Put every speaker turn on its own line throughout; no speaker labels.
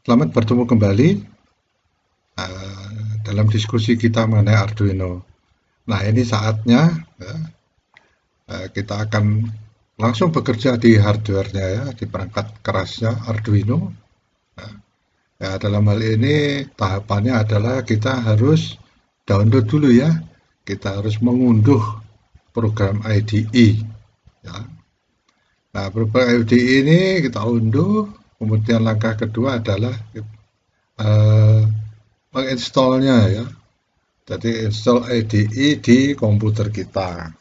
Selamat bertemu kembali dalam diskusi kita mengenai Arduino. Nah, ini saatnya ya, kita akan langsung bekerja di hardware-nya ya, di perangkat kerasnya Arduino. Ya, dalam hal ini tahapannya adalah kita harus download dulu ya. Kita harus mengunduh program IDE ya. Nah, program IDE ini kita unduh, kemudian langkah kedua adalah eh, menginstalnya ya. Jadi install IDE di komputer kita.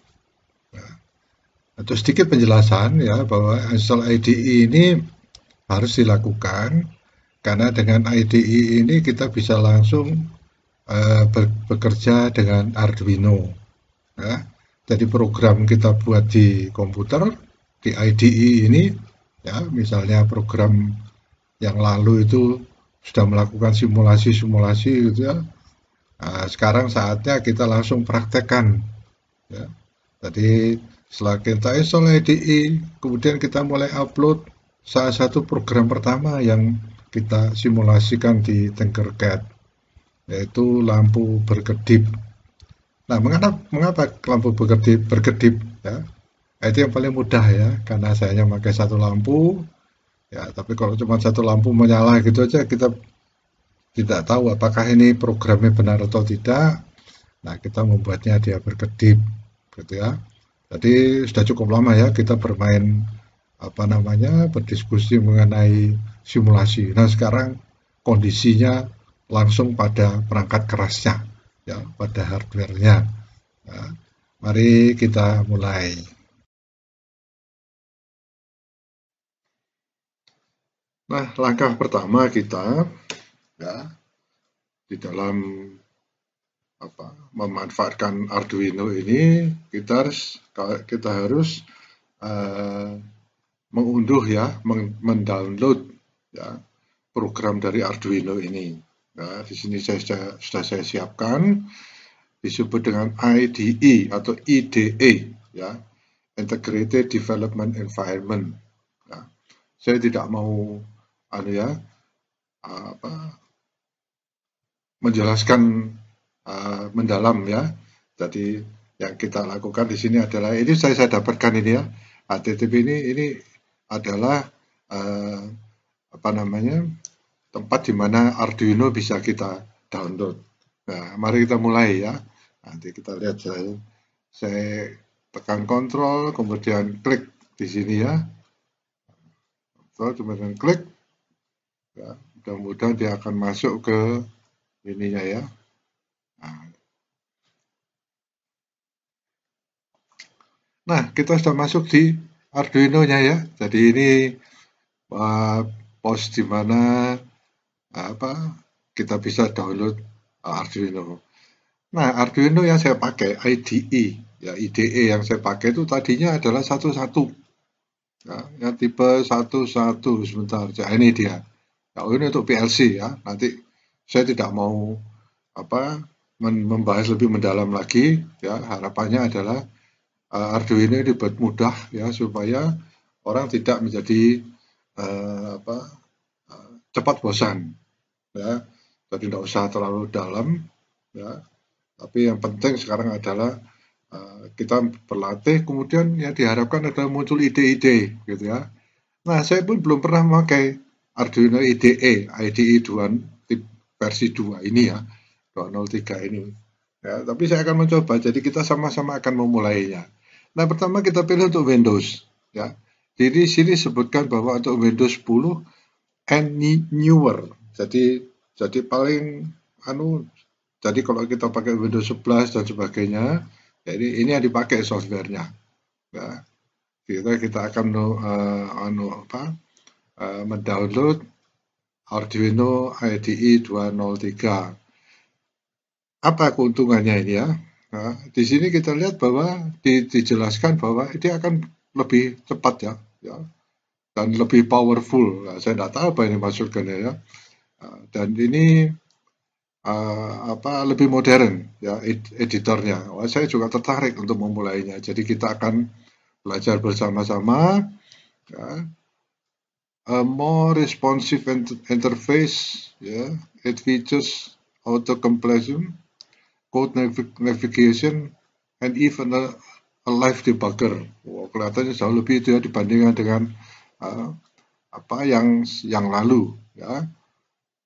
Untuk sedikit penjelasan ya bahwa install IDE ini harus dilakukan karena dengan IDE ini kita bisa langsung bekerja dengan Arduino. Ya. Jadi program kita buat di komputer di IDE ini ya misalnya program yang lalu itu sudah melakukan simulasi-simulasi gitu ya. Nah, sekarang saatnya kita langsung praktekkan ya. Jadi setelah kita install IDE, kemudian kita mulai upload salah satu program pertama yang kita simulasikan di Tinkercad, yaitu lampu berkedip. Nah, mengapa lampu berkedip ya? Itu yang paling mudah ya, karena saya hanya pakai satu lampu, ya. Tapi kalau cuma satu lampu menyala gitu aja, kita tidak tahu apakah ini programnya benar atau tidak. Nah, kita membuatnya dia berkedip, gitu ya. Jadi sudah cukup lama ya kita bermain apa namanya berdiskusi mengenai simulasi. Nah sekarang kondisinya langsung pada perangkat kerasnya, ya pada hardware-nya. Nah, mari kita mulai. Nah langkah pertama kita ya di dalam apa memanfaatkan Arduino ini kita harus uh, mengunduh ya, mendownload ya program dari Arduino ini. Nah, di sini sudah saya siapkan disebut dengan IDE atau IDE ya, Integrated Development Environment. Ya. Saya tidak mau ya apa menjelaskan mendalam ya. Jadi yang kita lakukan di sini adalah ini saya dapatkan ini ya. HTTP ini adalah uh, apa namanya tempat di mana Arduino bisa kita download. Nah, mari kita mulai ya. Nanti kita lihat saya tekan kontrol, kemudian klik di sini ya. Kemudian klik, ya, mudah-mudahan dia akan masuk ke ininya ya. Nah, kita sudah masuk di Arduino-nya ya. Jadi ini uh, pos di mana apa kita bisa download Arduino. Nah, Arduino yang saya pakai IDE, ya IDE yang saya pakai itu tadinya adalah 11, ya, yang tipe 11 sebentar. Ya, ini dia. Ya, ini untuk PLC ya. Nanti saya tidak mau apa membahas lebih mendalam lagi. Ya, harapannya adalah Arduino ini dibuat mudah ya supaya orang tidak menjadi apa cepat bosan ya. Jadi tidak usah terlalu dalam ya. Tapi yang penting sekarang adalah kita berlatih, kemudian yang diharapkan adalah muncul ide-ide gitu ya. Nah, saya pun belum pernah memakai Arduino IDE 2 versi 2 ini ya, 203 ini. Ya, tapi saya akan mencoba, jadi kita sama-sama akan memulainya. Nah, pertama kita pilih untuk Windows ya. Jadi sini sebutkan bahwa untuk Windows 10 and newer. Jadi paling anu jadi kalau kita pakai Windows 11 dan sebagainya, jadi ini yang dipakai softwarenya. Ya, kita akan mendownload Arduino IDE 203. Apa keuntungannya ini ya? Nah, di sini kita lihat bahwa dijelaskan bahwa dia akan lebih cepat ya dan lebih powerful. Nah, saya tidak tahu apa ini maksudnya ya. Dan ini lebih modern ya editornya. Saya juga tertarik untuk memulainya. Jadi kita akan belajar bersama-sama ya, a more responsive interface. Yeah, it features auto completion, code navigation, and even a live debugger. Wow, kelihatannya jauh lebih itu ya dibandingkan dengan uh, apa yang lalu. Ya,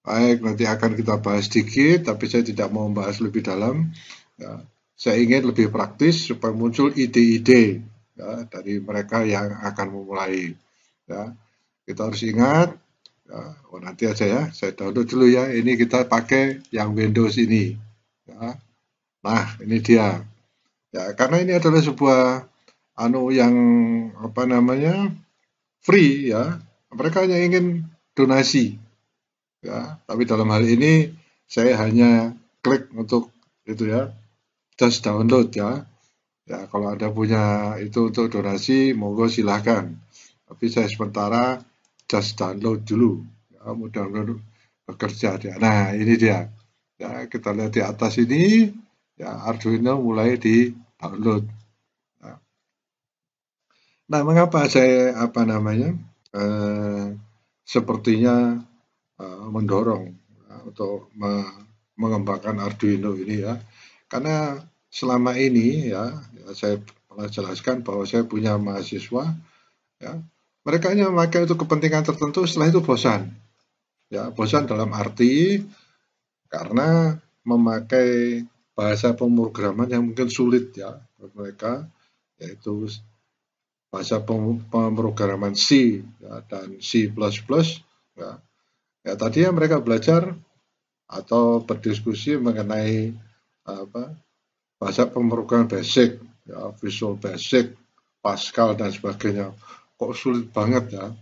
baik nanti akan kita bahas sedikit, tapi saya tidak mau membahas lebih dalam. Ya, saya ingin lebih praktis supaya muncul ide-ide ya, dari mereka yang akan memulai. Ya, kita harus ingat. Ya, nanti aja ya, saya download dulu ya. Ini kita pakai yang Windows ini. Ya. Nah, ini dia. Ya, karena ini adalah sebuah yang apa namanya free ya. Mereka hanya ingin donasi ya. Tapi dalam hal ini saya hanya klik untuk itu ya, just download ya. Ya, kalau Anda punya itu untuk donasi, monggo silahkan. Tapi saya sementara just download dulu. Ya, mudah-mudahan bekerja dia. Nah, ini dia. Ya, kita lihat di atas ini, ya Arduino mulai di download. Nah, mengapa saya eh, sepertinya mendorong untuk mengembangkan Arduino ini ya, karena selama ini ya, saya pernah jelaskan bahwa saya punya mahasiswa ya, mereka hanya memakai untuk kepentingan tertentu, setelah itu bosan ya, bosan dalam arti karena memakai bahasa pemrograman yang mungkin sulit ya buat mereka, yaitu bahasa pemrograman C ya, dan C++ ya. Ya tadi ya mereka belajar atau berdiskusi mengenai apa bahasa pemrograman basic ya, Visual Basic, Pascal dan sebagainya. Kok sulit banget ya.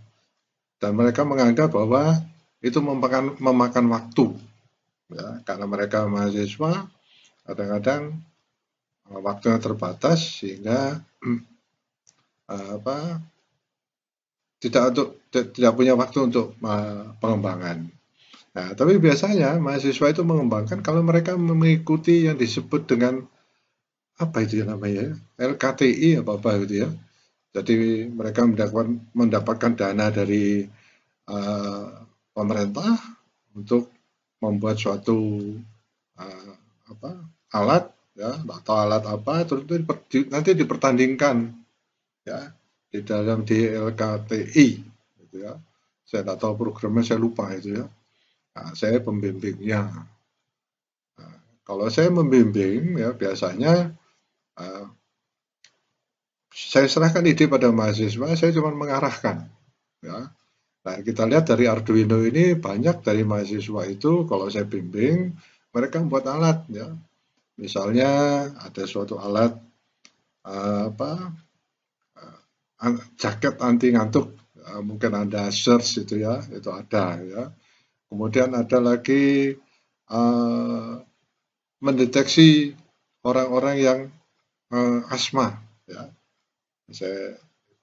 Dan mereka menganggap bahwa itu memakan waktu ya, karena mereka mahasiswa kadang-kadang waktunya terbatas sehingga apa tidak punya waktu untuk pengembangan. Nah, tapi biasanya mahasiswa itu mengembangkan kalau mereka mengikuti yang disebut dengan apa itu ya namanya LKTI apa gitu ya. Jadi mereka mendapatkan dana dari uh, pemerintah untuk membuat suatu uh, apa alat ya atau alat apa terus itu nanti dipertandingkan ya di dalam DLKTI gitu ya. Saya tidak tahu programnya, saya lupa itu ya. Nah, saya pembimbingnya. Nah, kalau saya membimbing ya biasanya uh, saya serahkan ide pada mahasiswa, saya cuma mengarahkan ya. Nah, kita lihat dari Arduino ini banyak dari mahasiswa itu kalau saya bimbing mereka membuat alat ya. Misalnya ada suatu alat apa jaket anti ngantuk, mungkin Anda search itu ya, itu ada ya. Kemudian ada lagi mendeteksi orang-orang yang asma ya.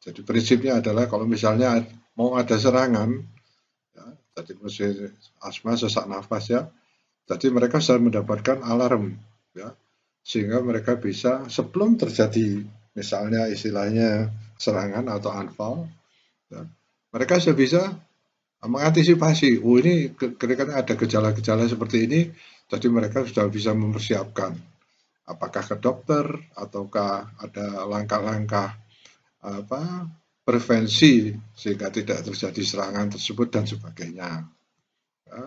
Jadi prinsipnya adalah kalau misalnya mau ada serangan, ya, jadi mesti asma sesak nafas ya. Jadi mereka sudah mendapatkan alarm ya, sehingga mereka bisa sebelum terjadi misalnya istilahnya serangan atau anfal, ya, mereka sudah bisa mengantisipasi. Oh ini ketika ada gejala-gejala seperti ini, jadi mereka sudah bisa mempersiapkan apakah ke dokter ataukah ada langkah-langkah apa prevensi sehingga tidak terjadi serangan tersebut dan sebagainya. Ya.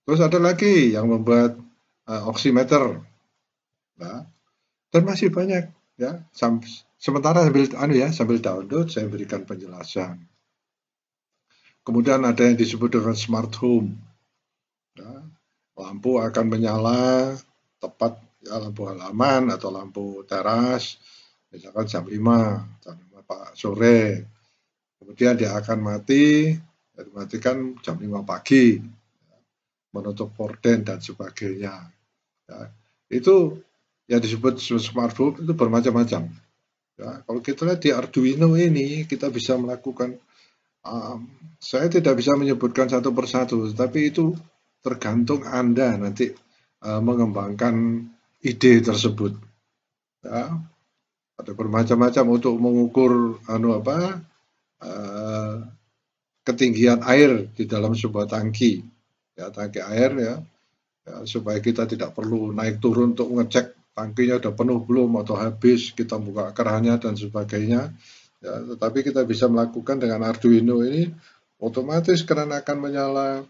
Terus ada lagi yang membuat oximeter, ya. Dan masih banyak ya. Sementara sambil download saya berikan penjelasan. Kemudian ada yang disebut dengan smart home. Ya. Lampu akan menyala tepat ya, lampu halaman atau lampu teras misalkan jam 5 sore. Kemudian dia akan dimatikan jam 5 pagi, menutup porden dan sebagainya. Ya, itu yang disebut smart home itu bermacam-macam. Ya, kalau kita lihat di Arduino ini, kita bisa melakukan, saya tidak bisa menyebutkan satu persatu, tapi itu tergantung Anda nanti mengembangkan ide tersebut. Ya, ada bermacam-macam untuk mengukur ketinggian air di dalam sebuah tangki, ya tangki air ya, supaya kita tidak perlu naik turun untuk ngecek tangkinya udah penuh belum atau habis, kita buka kerannya dan sebagainya. Ya, tetapi kita bisa melakukan dengan Arduino ini, otomatis keran akan menyala,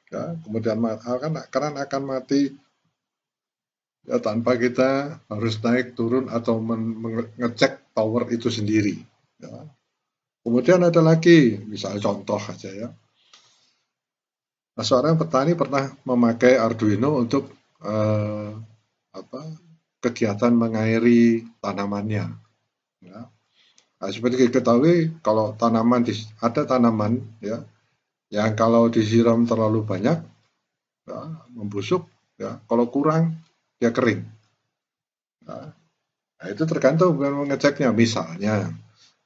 ya, kemudian keran akan mati, ya, tanpa kita harus naik turun atau mengecek tower itu sendiri. Ya. Kemudian ada lagi, misalnya contoh aja ya. Nah, seorang petani pernah memakai Arduino untuk apa, kegiatan mengairi tanamannya. Ya. Nah, seperti kita ketahui, kalau ada tanaman ya, yang kalau disiram terlalu banyak, ya, membusuk, ya, kalau kurang dia kering. Ya. Nah, itu tergantung mengeceknya. Misalnya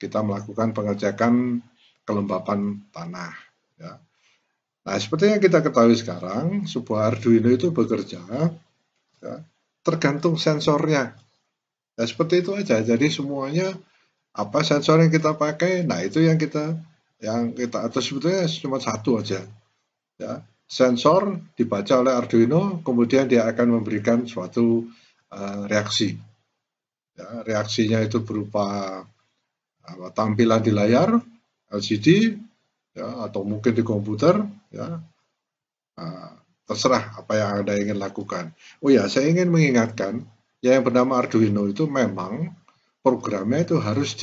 kita melakukan pengecekan kelembapan tanah. Ya. Nah, seperti yang kita ketahui sekarang, sebuah Arduino itu bekerja, ya, tergantung sensornya. Nah, seperti itu aja. Jadi semuanya apa sensor yang kita pakai, nah itu yang kita atau sebetulnya cuma satu aja. Ya. Sensor dibaca oleh Arduino, kemudian dia akan memberikan suatu reaksi. Ya, reaksinya itu berupa tampilan di layar LCD, ya, atau mungkin di komputer, ya. Terserah apa yang Anda ingin lakukan. Oh ya, saya ingin mengingatkan, yang bernama Arduino itu memang programnya itu harus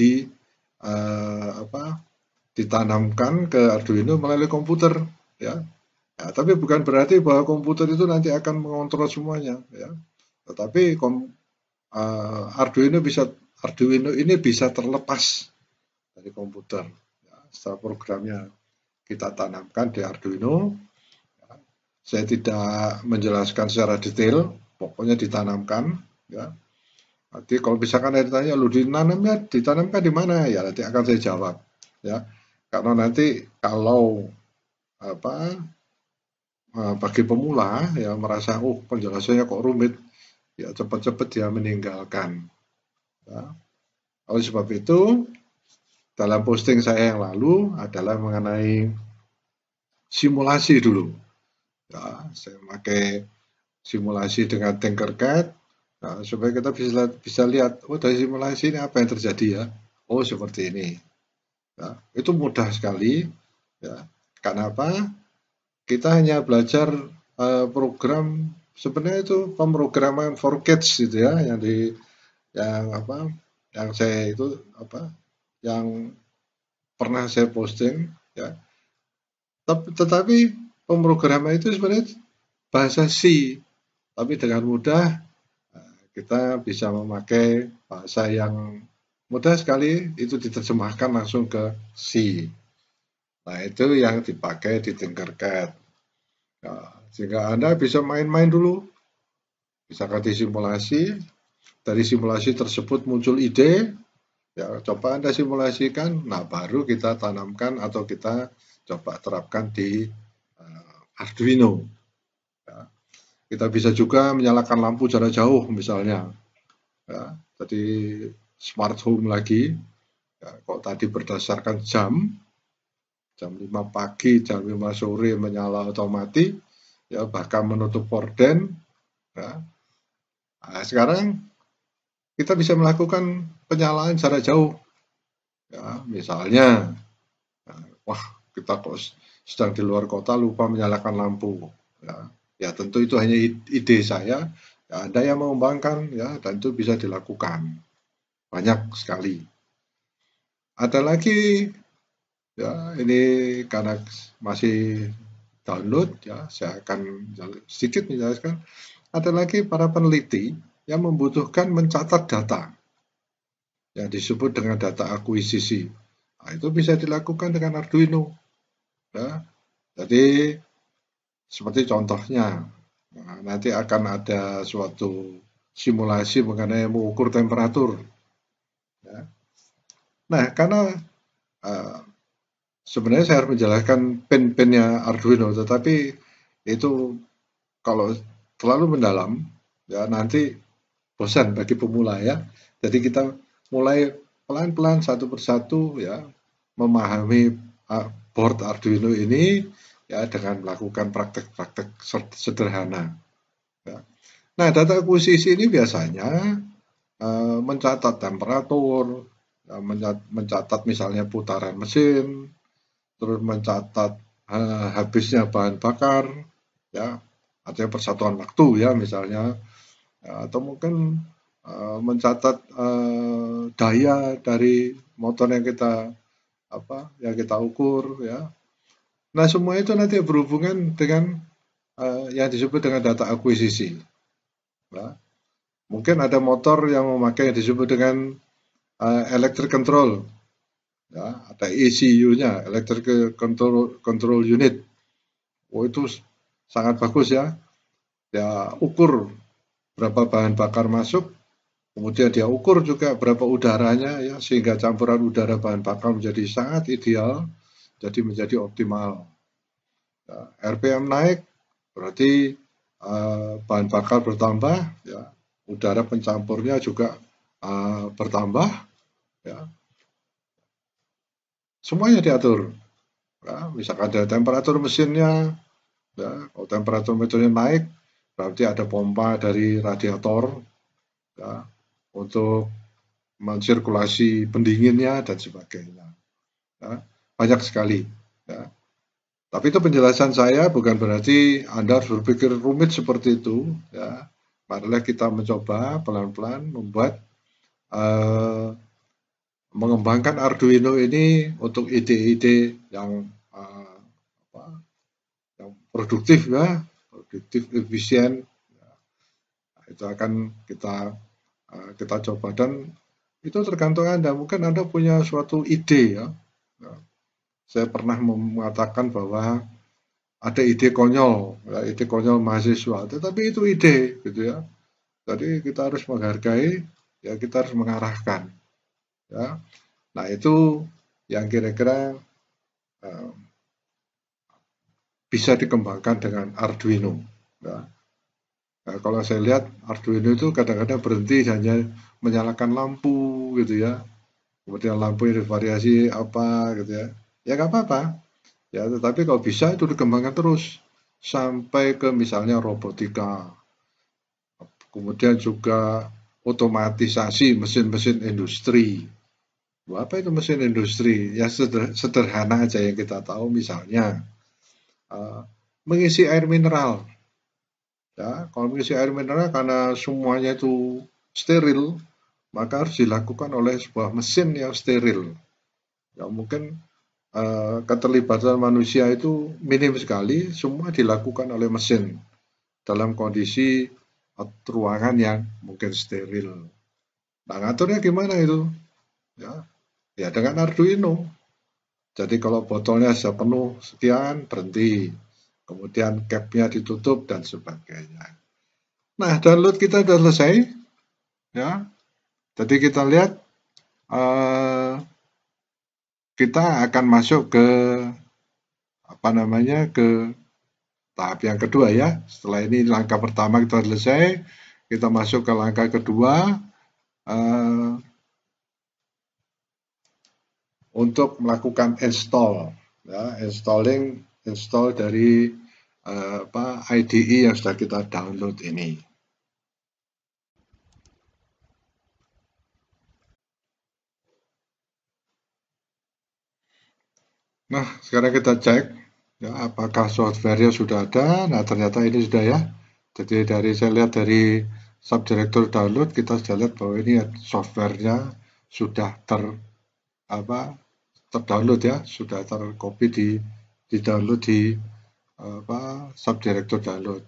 ditanamkan ke Arduino melalui komputer, ya. Ya, tapi bukan berarti bahwa komputer itu nanti akan mengontrol semuanya, ya. Tetapi Arduino ini bisa terlepas dari komputer. Ya, setelah programnya kita tanamkan di Arduino, ya. Saya tidak menjelaskan secara detail, pokoknya ditanamkan, ya. Nanti kalau misalkan ada ditanya, lu ditanamkan di mana? Ya nanti akan saya jawab, ya. Karena nanti kalau bagi pemula ya merasa penjelasannya kok rumit, ya cepat-cepat dia meninggalkan. Ya. Oleh sebab itu, dalam posting saya yang lalu adalah mengenai simulasi dulu. Ya, saya pakai simulasi dengan Tinkercad, nah, supaya kita bisa lihat, dari simulasi ini apa yang terjadi ya. Oh, seperti ini. Ya, itu mudah sekali. Ya. Kenapa? Kita hanya belajar program, sebenarnya itu pemrograman for kids gitu ya, yang saya itu yang pernah saya posting ya. Tetapi pemrograman itu sebenarnya bahasa C, tapi dengan mudah kita bisa memakai bahasa yang mudah sekali, itu diterjemahkan langsung ke C. Nah, itu yang dipakai di Tinkercad. Nah, sehingga Anda bisa main-main dulu, misalkan di simulasi, dari simulasi tersebut muncul ide, ya coba Anda simulasikan, nah baru kita tanamkan atau kita coba terapkan di Arduino. Ya. Kita bisa juga menyalakan lampu jarak jauh misalnya. Ya, tadi smart home lagi, ya, kok tadi berdasarkan jam 5 pagi, jam 5 sore menyala otomatis, ya bahkan menutup porden. Ya. Nah, sekarang kita bisa melakukan penyalaan jarak jauh. Ya, misalnya, wah kita kok sedang di luar kota lupa menyalakan lampu. Ya tentu itu hanya ide saya. Ya, Anda yang mengembangkan, ya, dan itu bisa dilakukan. Banyak sekali. Ada lagi, ya ini karena masih download, ya saya akan sedikit menjelaskan. Ada lagi para peneliti yang membutuhkan mencatat data yang disebut dengan data akuisisi. Nah, itu bisa dilakukan dengan Arduino. Ya. Jadi seperti contohnya, nanti akan ada suatu simulasi mengenai mengukur temperatur. Ya. Nah, karena sebenarnya saya harus menjelaskan pin-pinnya Arduino, tetapi itu kalau terlalu mendalam, ya nanti bosan bagi pemula ya. Jadi kita mulai pelan-pelan satu persatu ya memahami board Arduino ini ya dengan melakukan praktek-praktek sederhana. Ya. Nah, data akuisisi ini biasanya mencatat temperatur, mencatat misalnya putaran mesin, terus mencatat habisnya bahan bakar, ya, artinya persatuan waktu ya misalnya, atau mungkin mencatat daya dari motor yang kita ukur ya. Nah, semua itu nanti berhubungan dengan yang disebut dengan data akuisisi. Ya. Mungkin ada motor yang memakai yang disebut dengan electric control, ya, ada ECU-nya, electric control unit. Oh, itu sangat bagus ya. Dia ukur berapa bahan bakar masuk, kemudian dia ukur juga berapa udaranya ya, sehingga campuran udara bahan bakar menjadi sangat ideal, jadi menjadi optimal. Ya, RPM naik berarti bahan bakar bertambah, ya, udara pencampurnya juga bertambah, ya. Semuanya diatur. Ya, misalkan ada temperatur mesinnya, ya, kalau temperatur mesinnya naik, berarti ada pompa dari radiator, ya, untuk mensirkulasi pendinginnya dan sebagainya. Ya, banyak sekali. Ya. Tapi itu penjelasan saya, bukan berarti Anda harus berpikir rumit seperti itu. Ya. Marilah kita mencoba pelan-pelan membuat mengembangkan Arduino ini untuk ide-ide yang yang produktif ya, produktif, efisien. Nah, itu akan kita coba, dan itu tergantung Anda. Mungkin Anda punya suatu ide ya. Nah, saya pernah mengatakan bahwa ada ide konyol, ya, ide konyol mahasiswa, tetapi itu ide gitu ya. Jadi kita harus menghargai, ya, kita harus mengarahkan. Ya. Nah, itu yang kira-kira bisa dikembangkan dengan Arduino. Ya. Nah, kalau saya lihat Arduino itu kadang-kadang berhenti hanya menyalakan lampu gitu ya. Kemudian lampu ini variasi apa gitu ya. Ya nggak apa-apa. Ya, tetapi kalau bisa itu dikembangkan terus sampai ke misalnya robotika. Kemudian juga otomatisasi mesin-mesin industri. Apa itu mesin industri? Ya sederhana aja yang kita tahu, misalnya mengisi air mineral. Ya, kalau mengisi air mineral karena semuanya itu steril, maka harus dilakukan oleh sebuah mesin yang steril. Ya, mungkin keterlibatan manusia itu minim sekali, semua dilakukan oleh mesin dalam kondisi ruangan yang mungkin steril. Nah, ngaturnya gimana itu? Ya, ya dengan Arduino. Jadi kalau botolnya sudah penuh sekian, berhenti. Kemudian capnya ditutup dan sebagainya. Nah, download kita sudah selesai. Ya, jadi kita lihat kita akan masuk ke ke tahap yang kedua ya. Setelah ini langkah pertama kita selesai, kita masuk ke langkah kedua untuk melakukan install, ya, install dari IDE yang sudah kita download ini. Nah, sekarang kita cek ya, apakah software-nya sudah ada. Nah, ternyata ini sudah ya. Jadi saya lihat dari subdirector download, kita sudah lihat bahwa ini software-nya sudah terdownload ya, sudah tercopy di download di subdirector download.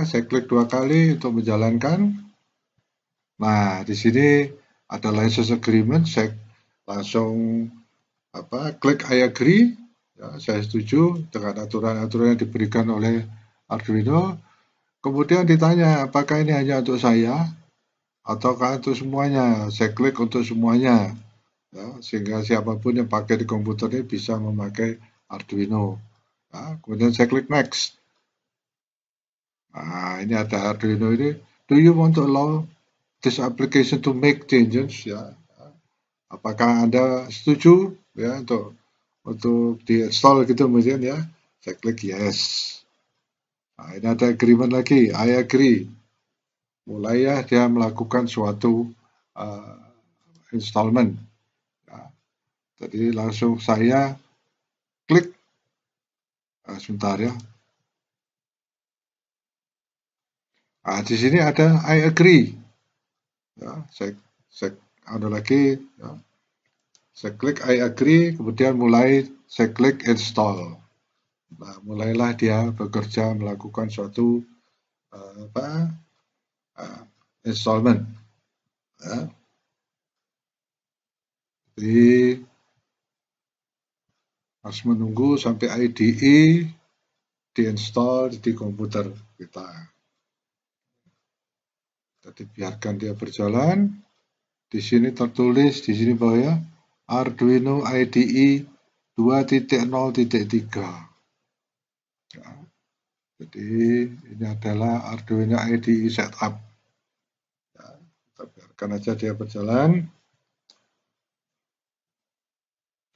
Saya klik 2 kali untuk menjalankan. Nah, di sini ada license agreement, saya langsung klik I agree, ya, saya setuju dengan aturan-aturan yang diberikan oleh Arduino. Kemudian ditanya apakah ini hanya untuk saya ataukah untuk semuanya. Saya klik untuk semuanya, ya, sehingga siapapun yang pakai di komputer ini bisa memakai Arduino. Ya, kemudian saya klik next. Nah, ini ada Arduino ini. Do you want to allow this application to make changes? Ya, apakah Anda setuju ya untuk di-install gitu kemudian ya, saya klik yes. Nah, ini ada agreement lagi, I agree. Mulai ya dia melakukan suatu installment. Ya, jadi langsung saya klik, sebentar ya. Nah, di sini ada I agree. Ya, saya ada lagi, ya. Saya klik I agree, kemudian mulai saya klik install. Nah, mulailah dia bekerja melakukan suatu installment. Ya. Jadi harus menunggu sampai IDE diinstal di komputer kita. Jadi biarkan dia berjalan. Di sini tertulis di sini bahwa ya, Arduino IDE 2.0.3. Ya. Jadi ini adalah Arduino IDE setup. Ya, kita biarkan aja dia berjalan.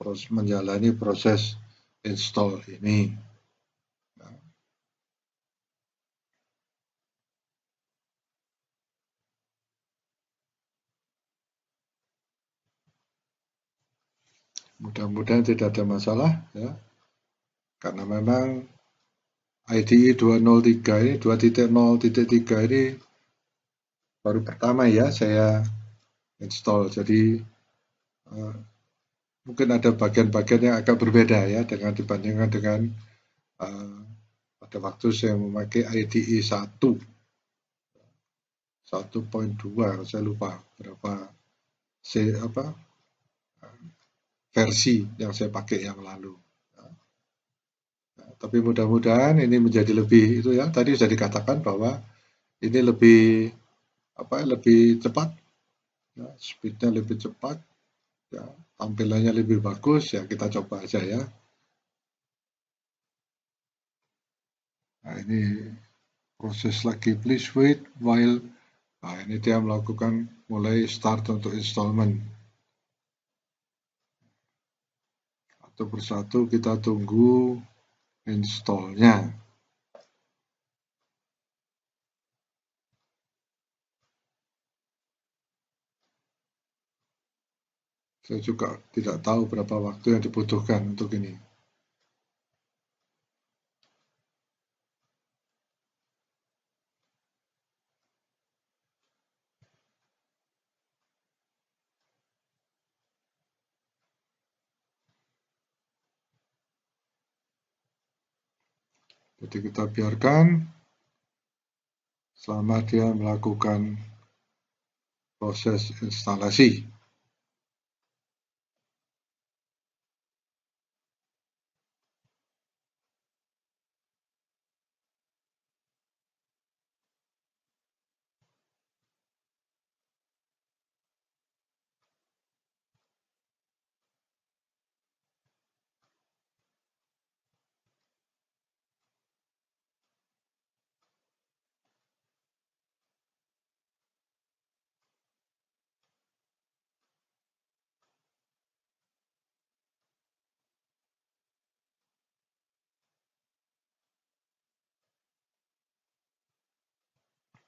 Terus menjalani proses install ini. Ya. Mudah-mudahan tidak ada masalah ya. Karena memang IDE 203 ini 2.0.3 ini baru pertama ya saya install. Jadi mungkin ada bagian-bagian yang agak berbeda ya dengan dibandingkan dengan pada waktu saya memakai IDE 1.2, saya lupa berapa versi yang saya pakai yang lalu. Tapi mudah-mudahan ini menjadi lebih itu ya. Tadi sudah dikatakan bahwa ini lebih cepat, ya, speednya lebih cepat, ya, tampilannya lebih bagus ya, kita coba aja ya. Nah, ini proses lagi, please wait while. Nah, ini dia melakukan mulai start untuk installment. Satu persatu kita tunggu installnya. Saya juga tidak tahu berapa waktu yang dibutuhkan untuk ini. Jadi kita biarkan selama dia melakukan proses instalasi.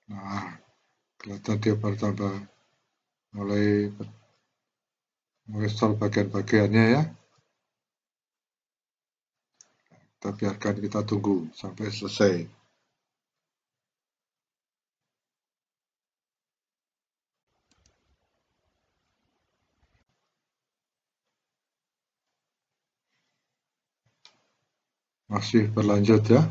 Nah, kelihatan dia bertambah, mulai menginstal bagian-bagiannya ya. Kita biarkan, kita tunggu sampai selesai. Masih berlanjut ya.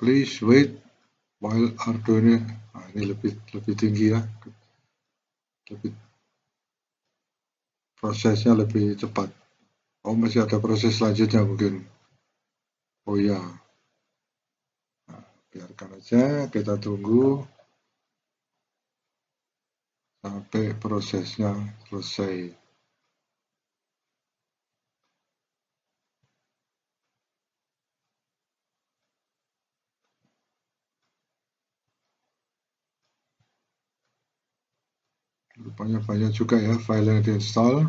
Please wait while Arduino. Nah, ini lebih tinggi ya. Prosesnya lebih cepat. Oh, masih ada proses selanjutnya mungkin. Oh ya. Nah, biarkan aja, kita tunggu sampai prosesnya selesai. Rupanya banyak juga ya file yang diinstal.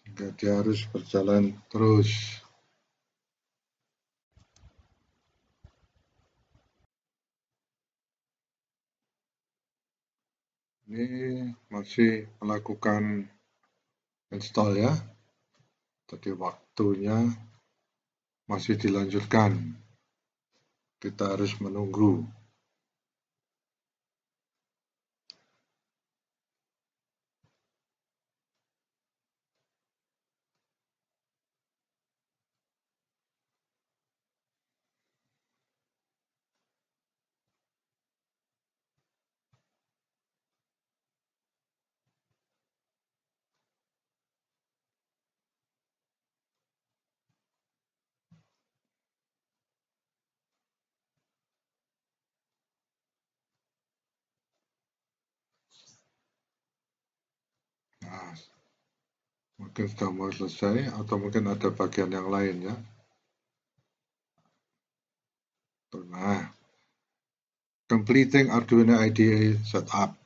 Sehingga dia harus berjalan terus. Ini masih melakukan install ya. Jadi waktunya masih dilanjutkan. Kita harus menunggu. Nah, mungkin sudah mau selesai atau mungkin ada bagian yang lain ya. Nah, completing Arduino IDE setup.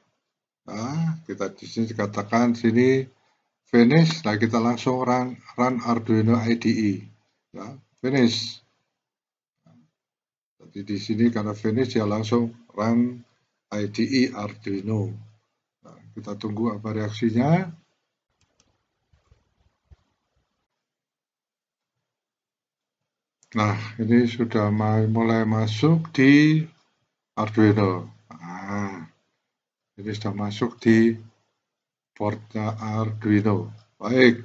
Nah, kita di sini dikatakan sini finish. Nah, kita langsung run Arduino IDE. Ya, finish. Jadi di sini karena finish ya langsung run IDE Arduino. Nah, kita tunggu apa reaksinya. Nah, ini sudah mulai masuk di Arduino. Nah, ini sudah masuk di boardnya Arduino. Baik,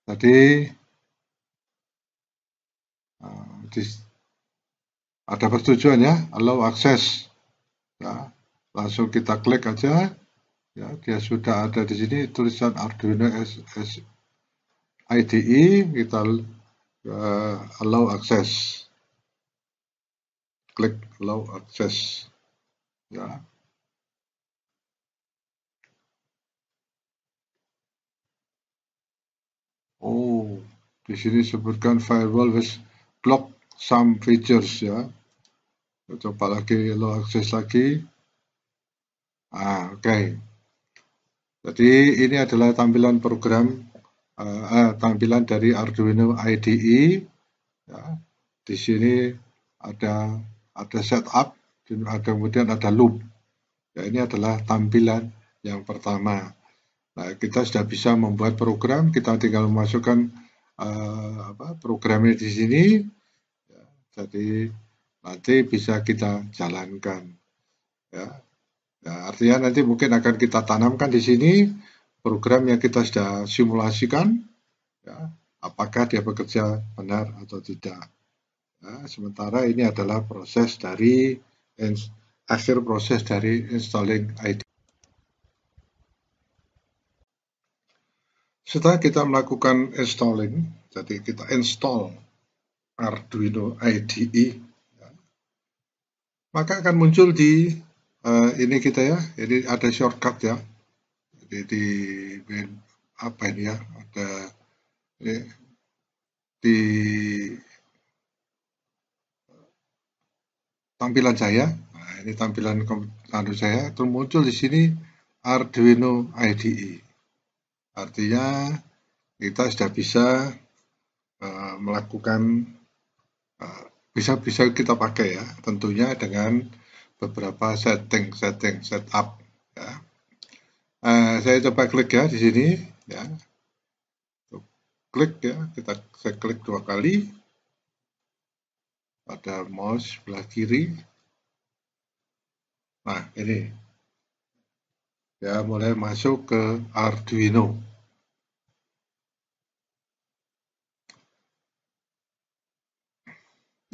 tadi ada persetujuan ya, allow access. Ya, langsung kita klik aja. Ya, dia sudah ada di sini tulisan Arduino IDE, kita allow access. Klik allow access. Ya. Oh, di sini sebutkan firewall with block some features ya. Coba lagi allow access lagi. Oke. Jadi ini adalah tampilan program, tampilan dari Arduino IDE. Ya. Di sini ada setup, kemudian ada loop. Ya, ini adalah tampilan yang pertama. Nah, kita sudah bisa membuat program, kita tinggal memasukkan programnya di sini. Ya, jadi nanti bisa kita jalankan. Ya. Nah, artinya nanti mungkin akan kita tanamkan di sini program yang kita sudah simulasikan, ya, apakah dia bekerja benar atau tidak. Ya, sementara ini adalah akhir proses dari installing IDE. Setelah kita melakukan installing, jadi kita install Arduino IDE, ya, maka akan muncul di ini kita ya, ini ada shortcut ya. Jadi di apa ini ya, ada di tampilan saya. Nah, ini tampilan komputer saya, terus muncul di sini Arduino IDE. Artinya kita sudah bisa melakukan bisa kita pakai ya, tentunya dengan beberapa setup ya. Saya coba klik ya di sini ya. Klik ya, saya klik 2 kali. Pada mouse sebelah kiri. Nah, ini ya mulai masuk ke Arduino.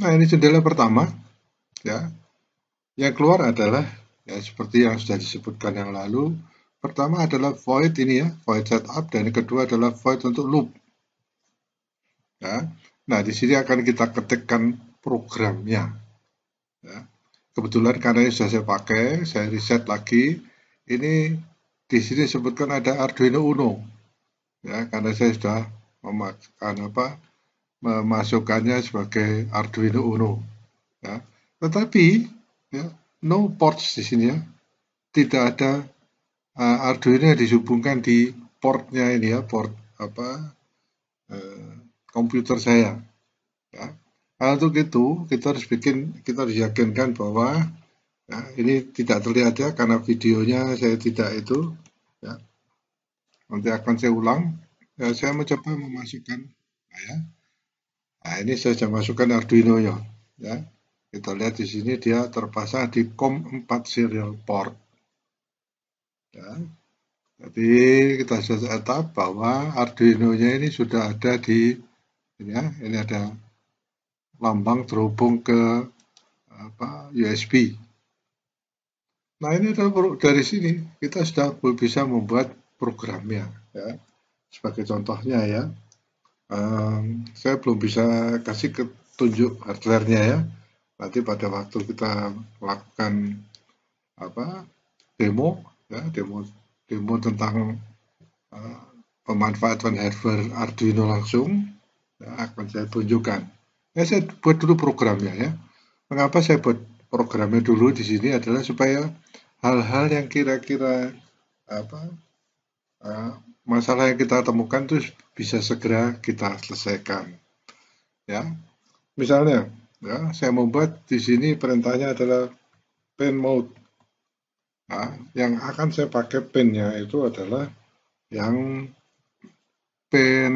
Nah, ini jendela pertama ya. Yang keluar adalah ya seperti yang sudah disebutkan yang lalu. Pertama adalah void ini ya, void setup, dan yang kedua adalah void untuk loop. Ya. Nah, di sini akan kita ketikkan programnya. Ya. Kebetulan karena ini sudah saya pakai, saya reset lagi. Ini di sini disebutkan ada Arduino Uno. Ya, karena saya sudah memasukkannya sebagai Arduino Uno. ya. Tetapi ya, no ports di sini ya, tidak ada Arduino yang dihubungkan di portnya ini ya, port apa komputer saya. Ya. Nah, untuk itu kita harus yakinkan bahwa ya, ini tidak terlihat ya karena videonya saya tidak itu. Ya. Nanti akan saya ulang. Ya, saya mencoba memasukkan. Nah, ya. Nah, ini saya sudah masukkan Arduino ya. Ya. Kita lihat di sini dia terpasang di COM4 serial port. Ya. Jadi kita sudah etap bahwa Arduino-nya ini sudah ada di ini ya. Ini ada lambang terhubung ke USB. Nah, ini adalah dari sini kita sudah bisa membuat programnya ya. Sebagai contohnya ya. Saya belum bisa kasih tunjuk hardware-nya ya. Nanti pada waktu kita lakukan demo ya, demo tentang pemanfaatan hardware Arduino langsung ya, akan saya tunjukkan. Ya, saya buat dulu programnya ya. Mengapa saya buat programnya dulu di sini adalah supaya hal-hal yang kira-kira masalah yang kita temukan itu bisa segera kita selesaikan. Ya, misalnya, ya, saya membuat di sini perintahnya adalah pen mode. Nah, yang akan saya pakai pennya itu adalah yang pen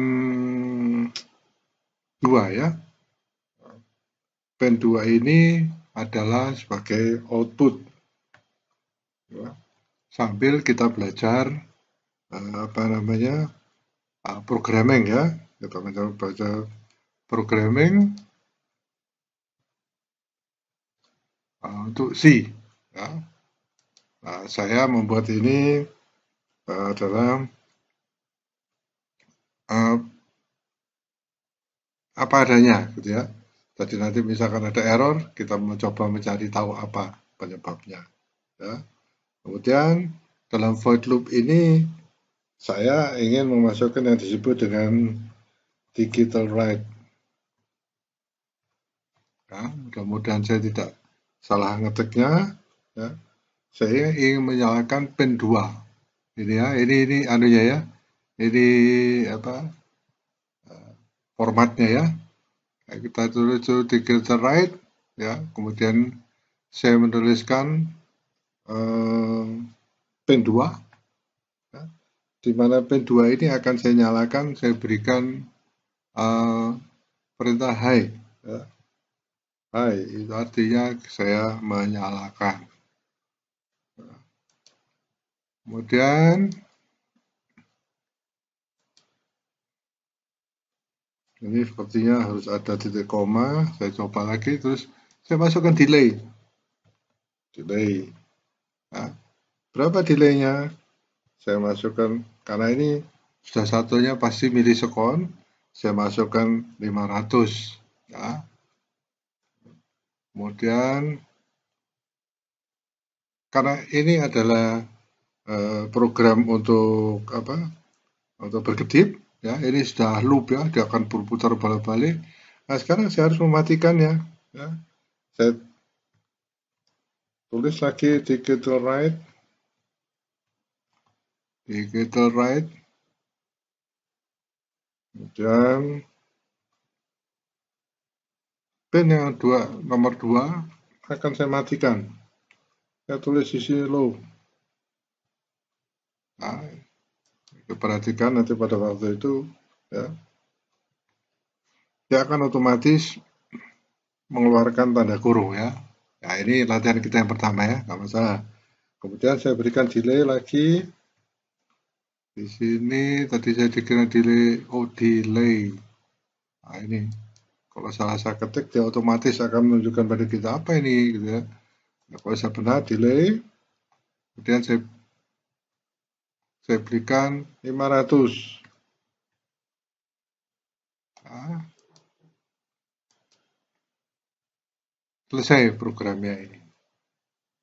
2 ya. Pen 2 ini adalah sebagai output. Ya. Sambil kita belajar programming ya. Kita belajar programming untuk C. Ya. Nah, saya membuat ini adalah apa adanya gitu ya. Jadi nanti misalkan ada error, kita mencoba mencari tahu apa penyebabnya. Ya. Kemudian dalam void loop ini saya ingin memasukkan yang disebut dengan digital write. Ya, mudah-mudahan saya tidak salah ngetiknya. Ya. Saya ingin menyalakan pen 2. Ini ya, ini anunya ya. Ini formatnya ya. Kita tulis digital write ya, kemudian saya menuliskan pen 2 ya, di mana pen 2 ini akan saya nyalakan, saya berikan perintah high ya. High itu artinya saya menyalakan. Kemudian ini sepertinya harus ada titik koma, saya coba lagi, terus saya masukkan delay. Ya. Berapa delaynya? Saya masukkan, karena ini sudah satunya pasti milisekon, saya masukkan 500 ya. Kemudian karena ini adalah program untuk untuk berkedip ya, ini sudah loop ya, dia akan berputar balik-balik. Nah, sekarang saya harus mematikannya ya. Saya tulis lagi digital write kemudian pin yang nomor 2 akan saya matikan. Saya tulis di sini low. Nah, perhatikan nanti pada waktu itu ya, dia akan otomatis mengeluarkan tanda kurung ya. Nah, ini latihan kita yang pertama ya, nggak masalah. Kemudian saya berikan delay lagi. Di sini tadi saya dikira delay, delay. Nah, ini kalau salah saya ketik dia otomatis akan menunjukkan pada kita apa ini gitu ya. Nah, kalau saya benar delay, kemudian saya berikan 500. Nah, selesai programnya ini.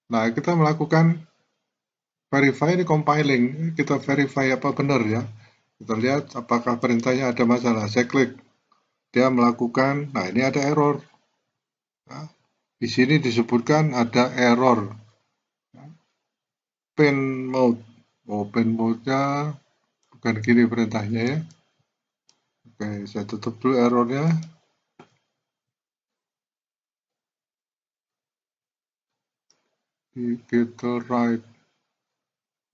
Nah, kita melakukan verify ini compiling, kita verify apa benar ya. Kita lihat apakah perintahnya ada masalah. Saya klik, dia melakukan, nah ini ada error. Nah, Di sini disebutkan ada error pen mode. Oh, pen mode-nya bukan gini perintahnya ya. Oke, saya tutup dulu errornya. Digital write.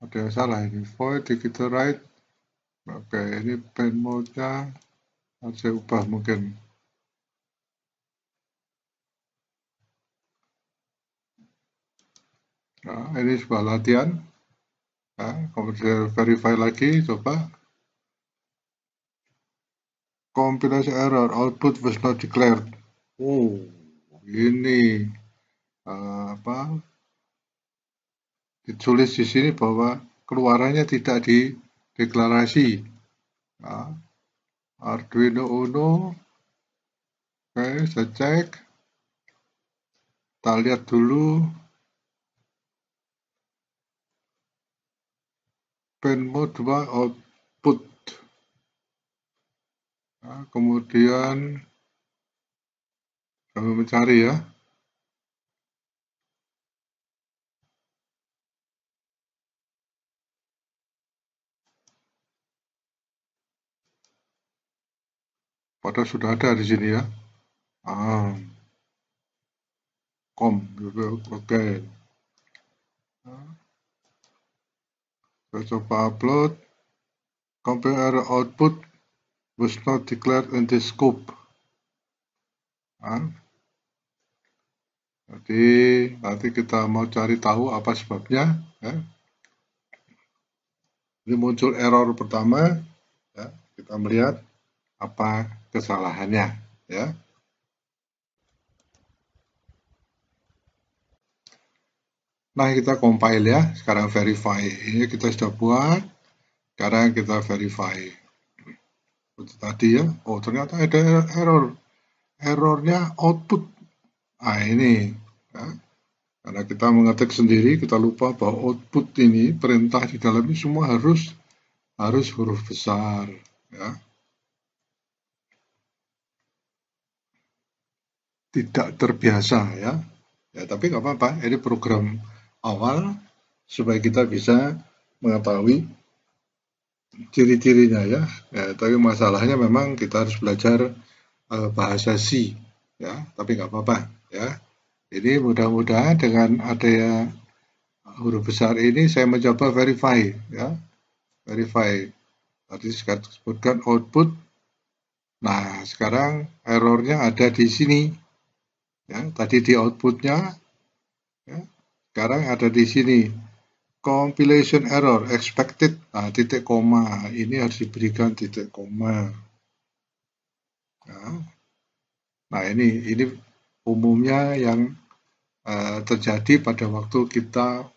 Ada yang salah ini. Void digital write. Oke, ini pen mode-nya harus saya ubah mungkin. Nah, ini sebuah latihan. Nah, kemudian verify lagi, coba. Compilation error, output was not declared. Oh, ini apa? Ditulis di sini bahwa keluarannya tidak dideklarasi. Nah, Arduino Uno, oke, saya cek. Kita lihat dulu pen mode 2 output. Nah, kemudian kami mencari ya. Padahal sudah ada di sini ya. Ah, oke. Saya coba upload. Compile error output was not declared in the scope. Nah, jadi nanti kita mau cari tahu apa sebabnya. Ya. Ini muncul error pertama. Ya, kita melihat apa kesalahannya. Ya. Nah, kita compile ya. Sekarang verify. Ini kita sudah buat. Sekarang kita verify. Seperti tadi ya. Oh, ternyata ada error. Errornya output. Nah, ini. Ya. Karena kita mengetik sendiri, kita lupa bahwa output ini, perintah di dalamnya semua harus huruf besar. Ya. Tidak terbiasa ya. Ya, tapi nggak apa-apa. Ini program awal supaya kita bisa mengetahui ciri-cirinya ya. Ya. Tapi masalahnya memang kita harus belajar bahasa C ya. Tapi nggak apa-apa ya. Ini mudah-mudahan dengan adanya huruf besar ini saya mencoba verify ya. Verify. Tadi saya sebutkan output. Nah, sekarang errornya ada di sini. Ya, tadi di outputnya. Ya, sekarang ada di sini. Compilation error expected. Nah, titik koma. Ini harus diberikan titik koma. Ya. Nah, ini umumnya yang terjadi pada waktu kita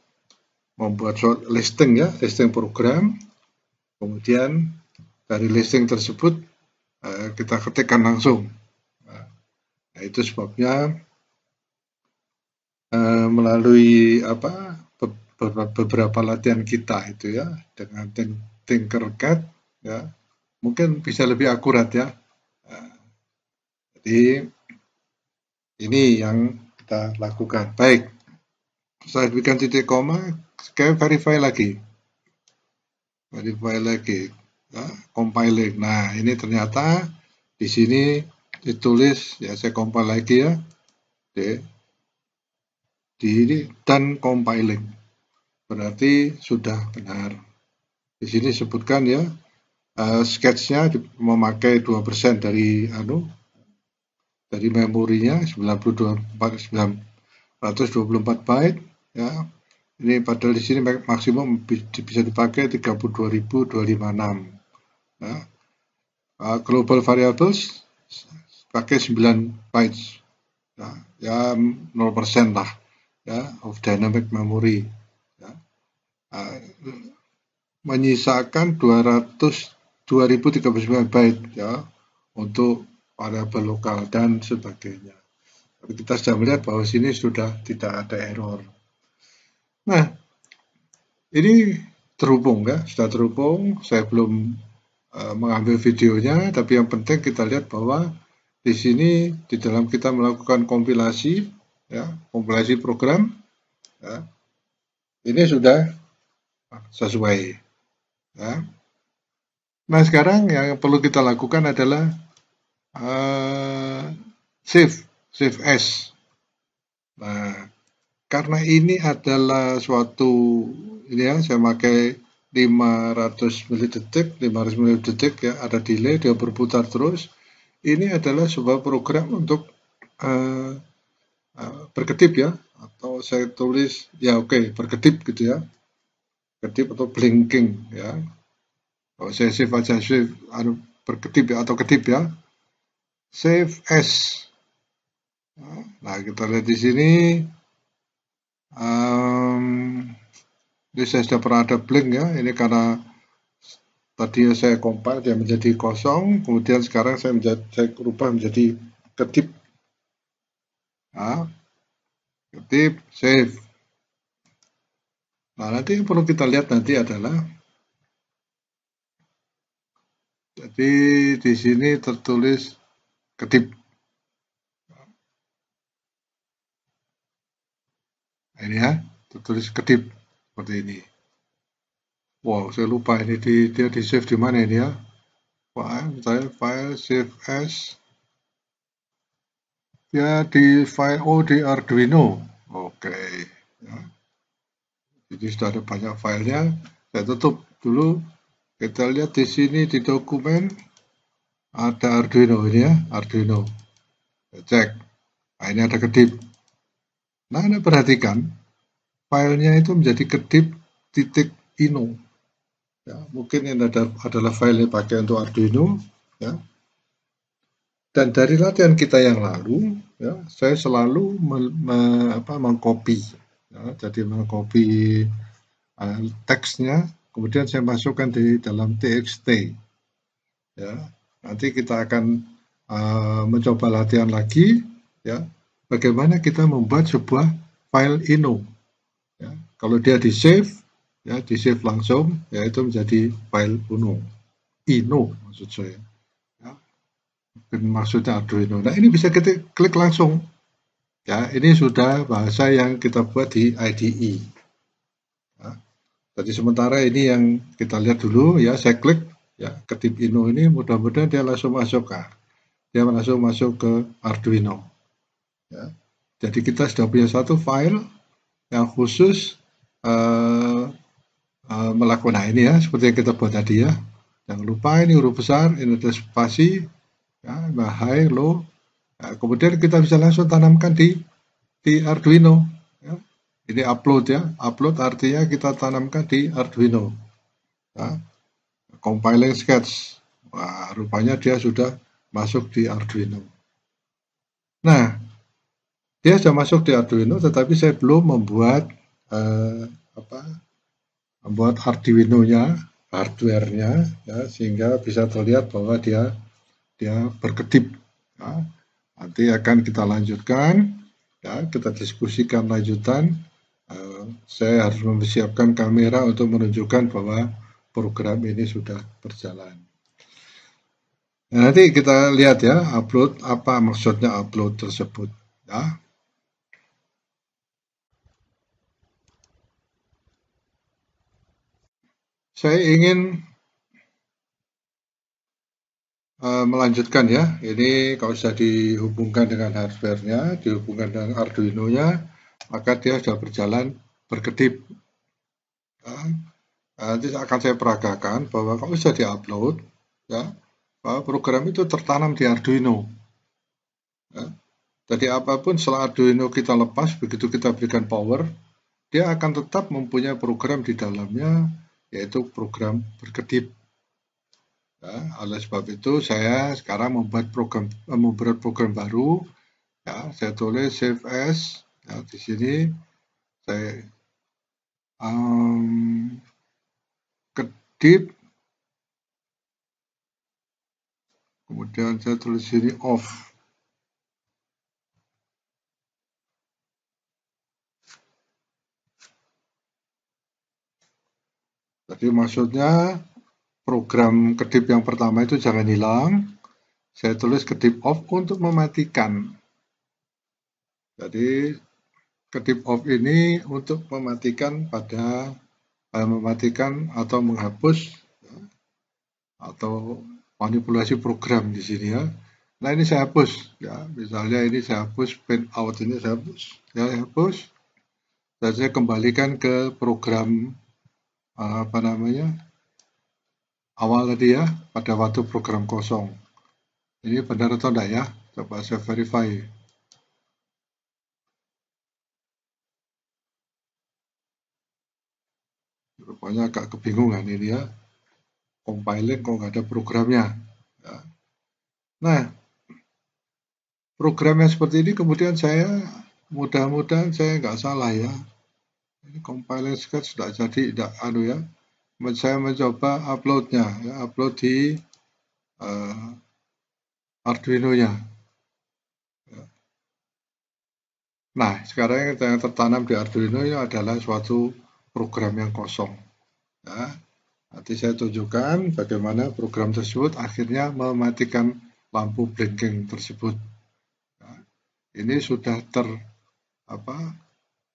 membuat listing ya, listing program. Kemudian dari listing tersebut kita ketikkan langsung. Nah, itu sebabnya melalui beberapa latihan kita itu ya dengan Tinkercad ya mungkin bisa lebih akurat ya. Jadi ini yang kita lakukan. Baik, saya berikan titik koma, saya verify lagi, ya, compiling. Nah, ini ternyata di sini ditulis ya, saya compile lagi ya, dan compiling. Berarti sudah benar. Di sini sebutkan ya, sketchnya memakai 2% dari memorinya 924 byte ya. Ini padahal di sini maksimum bisa dipakai 32.256 ya. Global variables pakai 9 bytes ya 0% lah ya of dynamic memory ya. Menyisakan 2039 byte ya untuk variabel lokal dan sebagainya. Tapi kita sudah melihat bahwa sini sudah tidak ada error. Nah, ini terhubung ya, sudah terhubung. Saya belum mengambil videonya, tapi yang penting kita lihat bahwa di sini di dalam kita melakukan kompilasi ya, kompilasi program, ya, ini sudah sesuai. Ya. Nah sekarang yang perlu kita lakukan adalah save as. Nah karena ini adalah suatu ini ya, saya pakai 500 milidetik, 500 milidetik ya, ada delay, dia berputar terus. Ini adalah sebuah program untuk berkedip ya, atau saya tulis ya oke, berkedip gitu ya, kedip atau blinking ya. Kalau saya save aja save berkedip ya atau kedip ya, save as. Nah kita lihat di sini. Ini saya sudah pernah ada blink ya, ini karena tadi saya compile dia menjadi kosong, kemudian sekarang saya rubah menjadi kedip. Nah, kedip, save. Nah, nanti yang perlu kita lihat nanti adalah, jadi di sini tertulis kedip. Nah, ini ya, tertulis kedip seperti ini. Wow, saya lupa ini dia di save di mana ini ya? File save as. Ya di file di Arduino. Oke. Ya. Jadi sudah ada banyak filenya. Saya tutup dulu. Kita lihat di sini di dokumen ada Arduino ini ya, Arduino. Saya cek. Nah, ini ada kedip. Nah, Anda perhatikan filenya itu menjadi kedip titik ino. Ya, mungkin ini adalah file yang pakai untuk Arduino. Ya. Dan dari latihan kita yang lalu, ya, saya selalu mengcopy. Ya, jadi mengcopy teksnya, kemudian saya masukkan di dalam txt. Ya, nanti kita akan mencoba latihan lagi. Ya, bagaimana kita membuat sebuah file ino. Ya, kalau dia di save, ya di save langsung, ya itu menjadi file uno. Ino maksud saya. Maksudnya Arduino. Nah ini bisa kita klik langsung. Ya, ini sudah bahasa yang kita buat di IDE. Ya, jadi sementara ini yang kita lihat dulu ya, saya klik ya kedip ino ini, mudah-mudahan dia langsung masuk dia langsung masuk ke Arduino. Ya, jadi kita sudah punya satu file yang khusus melakukan nah ini ya, seperti yang kita buat tadi ya. Jangan lupa ini huruf besar, ini ada spasi, ya, high, low. Nah, kemudian kita bisa langsung tanamkan di Arduino. Ya. Ini upload ya, upload artinya kita tanamkan di Arduino. Ya. Compiling sketch, wah, rupanya dia sudah masuk di Arduino. Nah, dia sudah masuk di Arduino, tetapi saya belum membuat membuat Arduino-nya, hardware-nya, ya, sehingga bisa terlihat bahwa dia berkedip. Ya. Nanti akan kita lanjutkan, ya, kita diskusikan lanjutan. Saya harus mempersiapkan kamera untuk menunjukkan bahwa program ini sudah berjalan. Nah, nanti kita lihat ya, upload, apa maksudnya upload tersebut. Ya. Saya ingin melanjutkan ya, ini kalau sudah dihubungkan dengan hardware-nya, dihubungkan dengan Arduino-nya, maka dia sudah berjalan berkedip. Ya. Nanti akan saya peragakan bahwa kalau sudah di-upload, ya, bahwa program itu tertanam di Arduino. Ya. Jadi apapun setelah Arduino kita lepas, begitu kita berikan power, dia akan tetap mempunyai program di dalamnya, yaitu program berkedip. Ya, oleh sebab itu saya sekarang membuat program baru. Ya, saya tulis save as. Ya, di sini saya kedip. Kemudian saya tulis sini off. Jadi maksudnya program kedip yang pertama itu jangan hilang. Saya tulis kedip off untuk mematikan. Jadi kedip off ini untuk mematikan atau menghapus ya, atau manipulasi program di sini ya. Nah ini saya hapus ya, misalnya ini saya hapus pin out ini saya hapus dan saya kembalikan ke program apa namanya awal tadi ya, pada waktu program kosong. Ini benar atau enggak ya? Coba saya verify. Rupanya agak kebingungan ini ya, compiling kok nggak ada programnya. Ya. Nah, program yang seperti ini kemudian saya mudah-mudahan saya nggak salah ya. Ini compiling sketch sudah jadi, tidak ya. Saya mencoba uploadnya, ya, upload di Arduino-nya. Nah, sekarang yang tertanam di Arduino ini adalah suatu program yang kosong. Ya. Nanti saya tunjukkan bagaimana program tersebut akhirnya mematikan lampu blinking tersebut. Ya. Ini sudah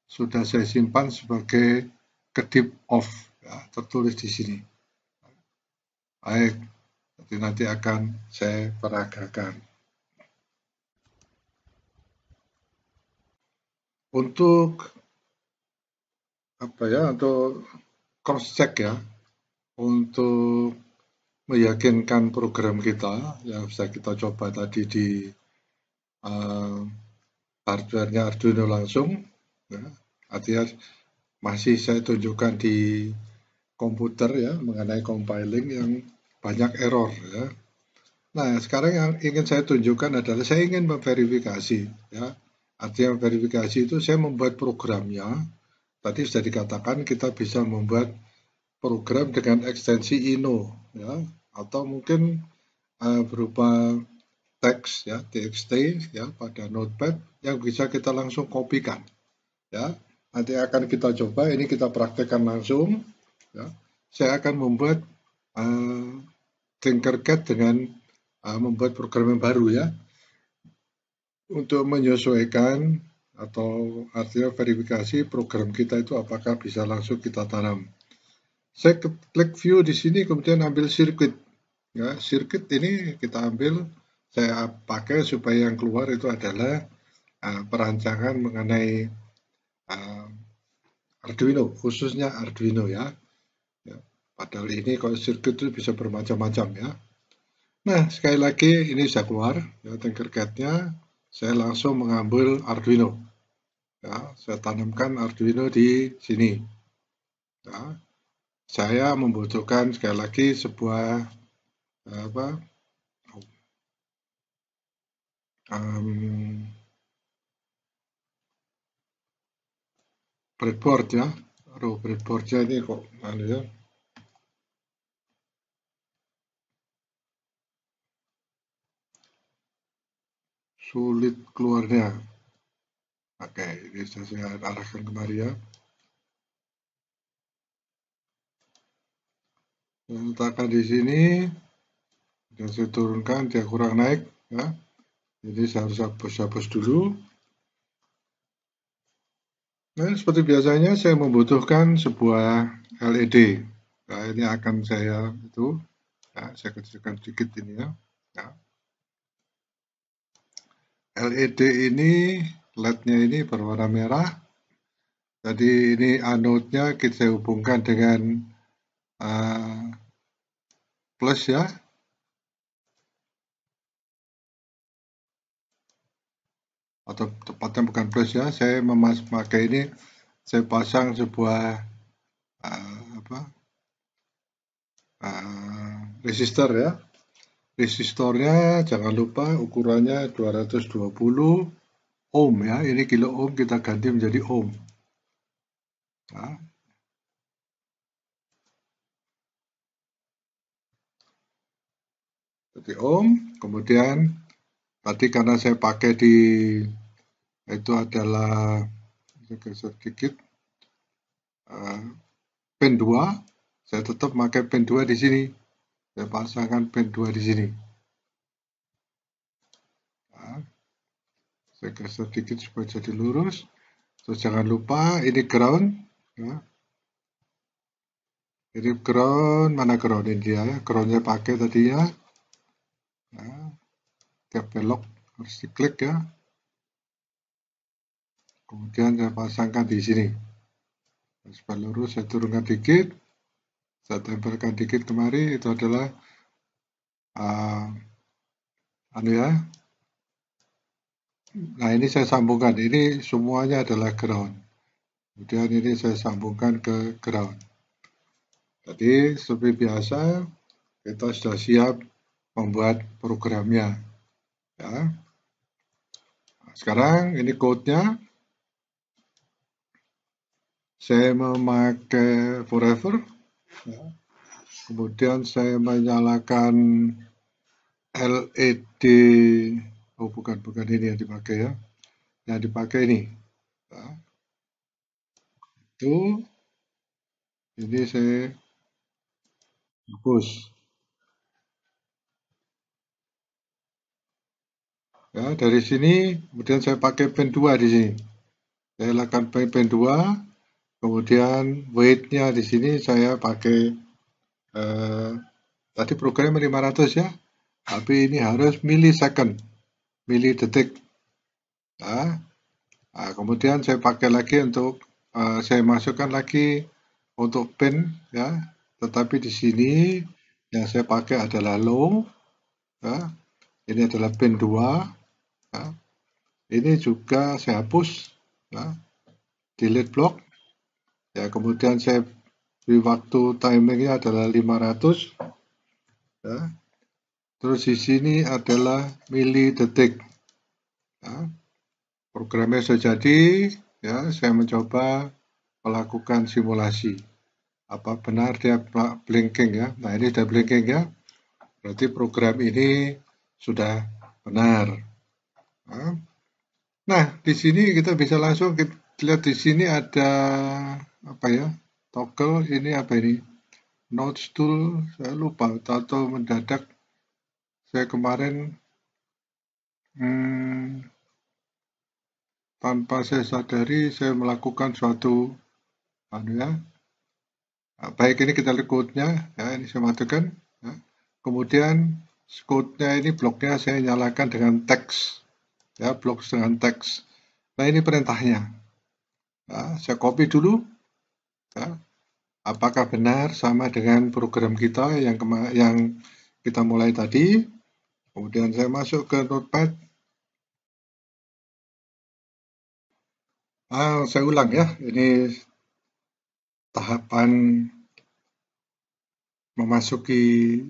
sudah saya simpan sebagai kedip off, ya, tertulis di sini. Baik, nanti akan saya peragakan. Untuk untuk cross check ya, untuk meyakinkan program kita yang bisa kita coba tadi di hardware-nya Arduino langsung, ya, artinya masih saya tunjukkan di komputer ya mengenai compiling yang banyak error ya. Nah, sekarang yang ingin saya tunjukkan adalah saya ingin memverifikasi ya. Artinya verifikasi itu saya membuat programnya. Tadi sudah dikatakan kita bisa membuat program dengan ekstensi ino ya, atau mungkin berupa teks ya, txt ya pada notepad yang bisa kita langsung kopikan ya. Nanti akan kita coba, ini kita praktekkan langsung ya. Saya akan membuat Tinkercad dengan membuat program yang baru ya, untuk menyesuaikan atau artinya verifikasi program kita itu apakah bisa langsung kita tanam. Saya klik view di sini, kemudian ambil circuit. Ya, circuit ini kita ambil, saya pakai supaya yang keluar itu adalah perancangan mengenai Arduino, khususnya Arduino ya. Ya. Padahal ini kalau circuit itu bisa bermacam-macam ya. Nah, sekali lagi ini saya keluar ya, Tinkercad-nya, saya langsung mengambil Arduino. Ya, saya tanamkan Arduino di sini. Ya. Saya membutuhkan sekali lagi sebuah breadboard ya. Aduh, breadboardnya ini kok ya. Sulit keluarnya. Oke, ini saya arahkan kemari ya. Saya letakkan di sini dan saya turunkan, dia kurang naik ya. Jadi saya harus hapus dulu. Nah, seperti biasanya saya membutuhkan sebuah LED. Nah, ini akan saya saya kecilkan sedikit ini ya. Nah, LED ini, LED-nya ini berwarna merah. Jadi ini anode-nya kita hubungkan dengan plus ya. Atau tepatnya bukan plus ya, saya memakai ini, saya pasang sebuah resistor ya. Resistornya jangan lupa ukurannya 220 ohm ya, ini kilo ohm kita ganti menjadi ohm. Nah, jadi ohm, kemudian tadi karena saya pakai di itu adalah sedikit pin 2, saya tetap pakai pin 2 di sini. Saya pasangkan pin 2 di sini. Nah, Saya geser sedikit supaya jadi lurus. Terus jangan lupa ini ground, ya. Ini ground, mana ground ini dia ya? Groundnya pakai tadi ya. Tiap belok harus diklik ya. Kemudian saya pasangkan di sini. Supaya lurus, saya turunkan dikit. Saya tempelkan dikit kemari. Itu adalah ya. Nah, ini saya sambungkan. Ini semuanya adalah ground. Kemudian ini saya sambungkan ke ground. Jadi seperti biasa kita sudah siap membuat programnya. Ya. Nah, sekarang ini code-nya. Saya memakai forever. Ya. Kemudian saya menyalakan LED. Oh, bukan ini yang dipakai ya. Yang dipakai ini. Ya. Itu. Ini saya hapus. Ya, dari sini kemudian saya pakai pen 2 di sini. Saya lakukan pen 2, kemudian weight-nya di sini saya pakai tadi program 500 ya. Tapi ini harus millisecond, milidetik. Nah, kemudian saya pakai lagi untuk saya masukkan lagi untuk pen ya. Tetapi di sini yang saya pakai adalah low. Ya. Ini adalah pen 2. Ya. Ini juga saya hapus. Ya. Delete block. Ya, kemudian saya beri waktu timingnya adalah 500. Ya. Terus di sini adalah milidetik. Ya. Programnya sudah jadi. Ya, saya mencoba melakukan simulasi. Apa benar dia blinking ya? Nah, ini sudah blinking ya. Berarti program ini sudah benar. Nah, di sini kita bisa langsung lihat di sini ada apa ya? Toggle ini apa ini? Notes tool, saya lupa atau mendadak saya kemarin tanpa saya sadari saya melakukan suatu ya. Baik, ini kita lihat code-nya ya, ini saya masukkan ya. Kemudian code-nya ini bloknya saya nyalakan dengan teks ya, blok dengan teks. Nah, ini perintahnya ya, saya copy dulu ya. Apakah benar sama dengan program kita yang kita mulai tadi. Kemudian saya masuk ke notepad. Saya ulang ya, ini tahapan memasuki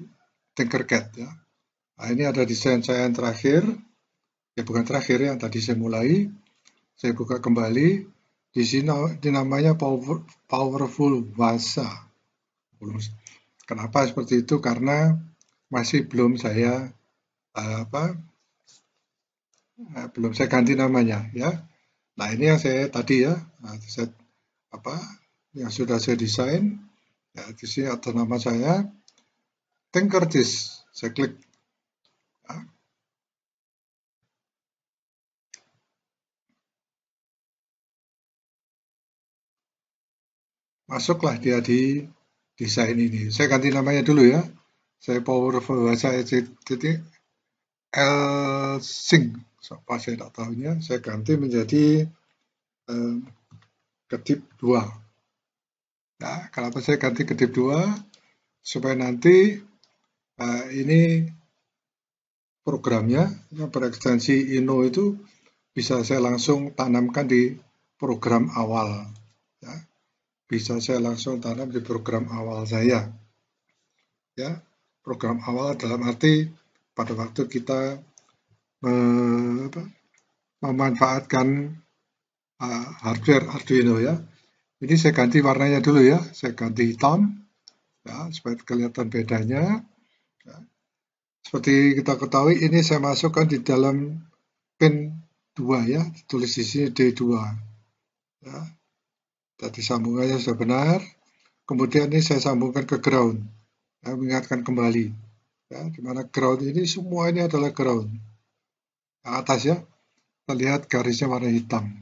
Tinkercad ya. Nah, ini ada desain saya yang terakhir, ya bukan terakhir yang tadi saya mulai. Saya buka kembali. Di sini namanya Powerful Vasa. Kenapa seperti itu? Karena masih belum saya belum saya ganti namanya ya. Nah, ini yang saya tadi ya, yang sudah saya desain. Ya, di sini atas nama saya Tinkercad. Saya klik. Ya. Masuklah dia di desain ini. Saya ganti namanya dulu ya. Saya Powerful Vasa jadi L-Sync. Apa saya tidak tahunya. Saya ganti menjadi kedip 2. Nah, kenapa saya ganti kedip 2? Supaya nanti ini programnya yang berekstensi Inno itu bisa saya langsung tanamkan di program awal. Ya. Bisa saya langsung tanam di program awal saya. Ya, program awal dalam arti pada waktu kita memanfaatkan hardware Arduino ya. Ini saya ganti warnanya dulu ya, saya ganti hitam ya, supaya kelihatan bedanya. Ya. Seperti kita ketahui ini saya masukkan di dalam pin 2 ya, tulis di sini D2. Ya. Tadi sambungannya sudah benar. Kemudian ini saya sambungkan ke ground. Ya, mengingatkan kembali. Ya, di mana ground ini semua ini adalah ground. Yang atas ya. terlihat garisnya warna hitam.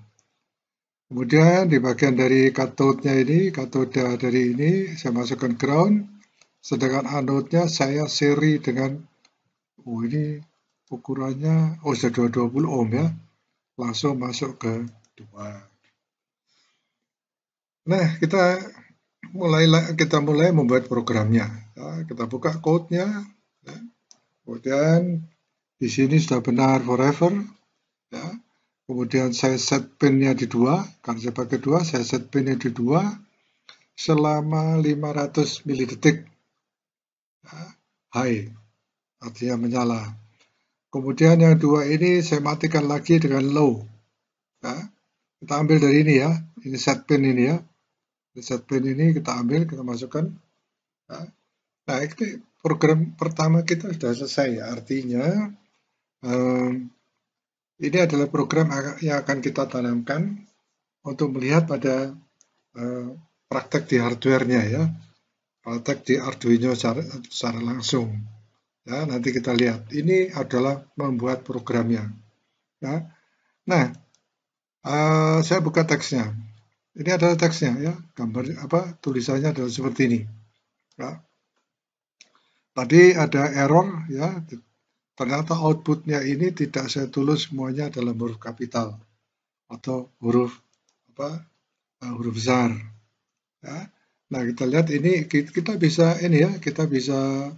Kemudian di bagian dari katodenya ini, katoda dari ini saya masukkan ground, sedangkan anodenya saya seri dengan, ini ukurannya, sudah 220 ohm ya, langsung masuk ke 2. Nah, kita mulai membuat programnya. Ya, kita buka code-nya, ya. Kemudian di sini sudah benar forever, ya. Kemudian saya set pin-nya di 2, karena saya pakai 2, saya set pin-nya di 2 selama 500 milidetik. Ya, high, artinya menyala. Kemudian yang 2 ini saya matikan lagi dengan low. Ya, kita ambil dari ini ya, ini set pin ini ya. Set pin ini kita ambil, kita masukkan. Ya. Nah, ini program pertama kita sudah selesai. Artinya ini adalah program yang akan kita tanamkan untuk melihat pada praktek di hardware-nya ya, praktek di Arduino secara langsung. Ya, nanti kita lihat. Ini adalah membuat programnya. Ya. Nah, saya buka teksnya. Ini adalah teksnya ya, gambar tulisannya adalah seperti ini. Ya. Tadi ada error ya. Ternyata outputnya ini tidak saya tulis semuanya dalam huruf kapital atau huruf besar. Ya. Nah, kita lihat ini, kita bisa ini ya, kita bisa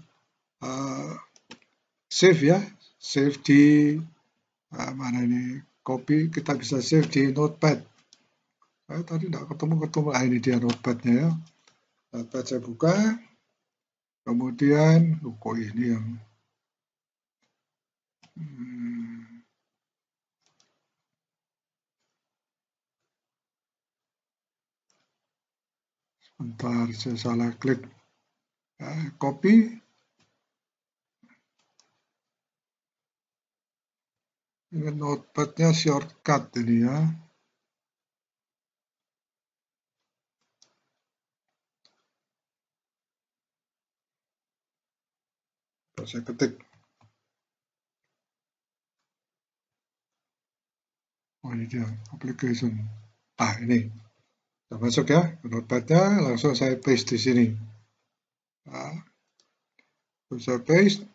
save ya, save di mana ini, copy, kita bisa save di notepad. Tadi tidak ketemu, ini dia notepadnya ya. Notepad saya buka, kemudian, kok ini yang sebentar, saya salah klik. Copy. Ini notepadnya shortcut ini ya. Saya ketik. Ini dia, application. Ini. Kita masuk ya, ke notepadnya, langsung saya paste di sini. Saya paste.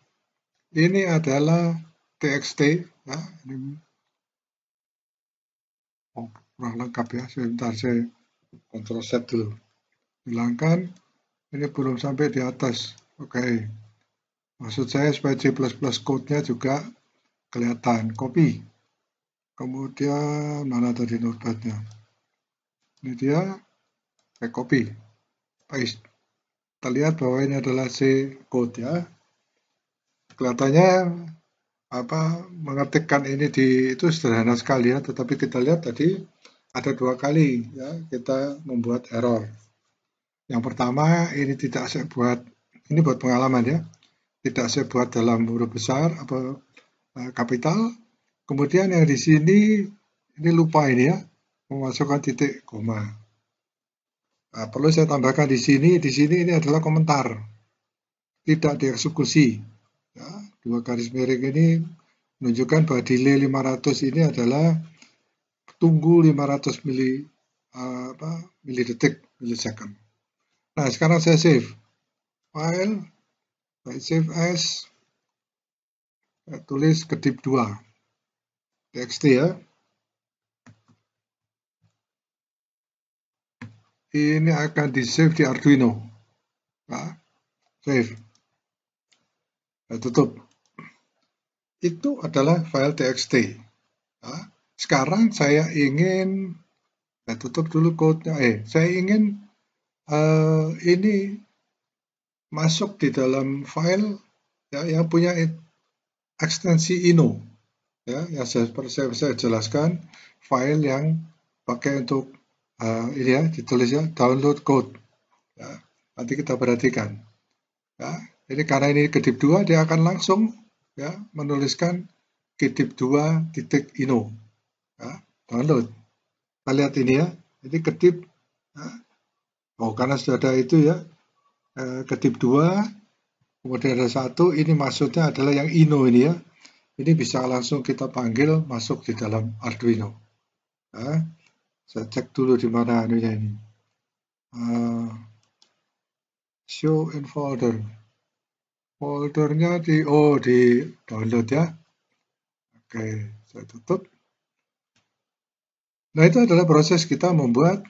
Ini adalah txt ya. Ini kurang lengkap ya. Sebentar saya Ctrl Z dulu. Hilangkan. Ini belum sampai di atas. Oke. Maksud saya supaya C++ code-nya juga kelihatan. Copy. Kemudian mana tadi notepad-nya? Ini dia. Saya copy. Paste. Kita lihat bahwa ini adalah C code ya. Kelihatannya mengetikkan ini itu sederhana sekali ya, tetapi kita lihat tadi ada 2 kali ya kita membuat error. Yang pertama ini tidak saya buat, ini buat pengalaman ya, tidak saya buat dalam huruf besar atau kapital. Kemudian yang di sini ini lupa ini ya, memasukkan titik koma. Perlu saya tambahkan di sini ini adalah komentar, tidak dieksekusi. Ya, 2 garis miring ini menunjukkan bahwa delay 500 ini adalah tunggu 500 milisekund. Nah, sekarang saya save. File, saya save as, saya tulis kedip 2. TXT ya. Ini akan di-save di Arduino. Nah, save. Saya tutup. Itu adalah file txt. Nah, sekarang saya ingin, saya tutup dulu code-nya. Saya ingin ini masuk di dalam file ya, yang punya ekstensi ino. Ya, yang saya jelaskan, file yang pakai untuk ini ya, ditulis ya, download code. Ya, nanti kita perhatikan. Ya, ini karena ini kedip 2, dia akan langsung ya menuliskan kedip2.ino. Ya, download. Kita lihat ini ya, ini kedip. Ya. Karena sudah ada itu ya, kedip 2, kemudian ada 1, ini maksudnya adalah yang ino ini ya. ini bisa langsung kita panggil masuk di dalam Arduino. Ya, saya cek dulu di mana anunya ini. Show in folder. Foldernya di download ya. Oke, saya tutup. Nah, itu adalah proses kita membuat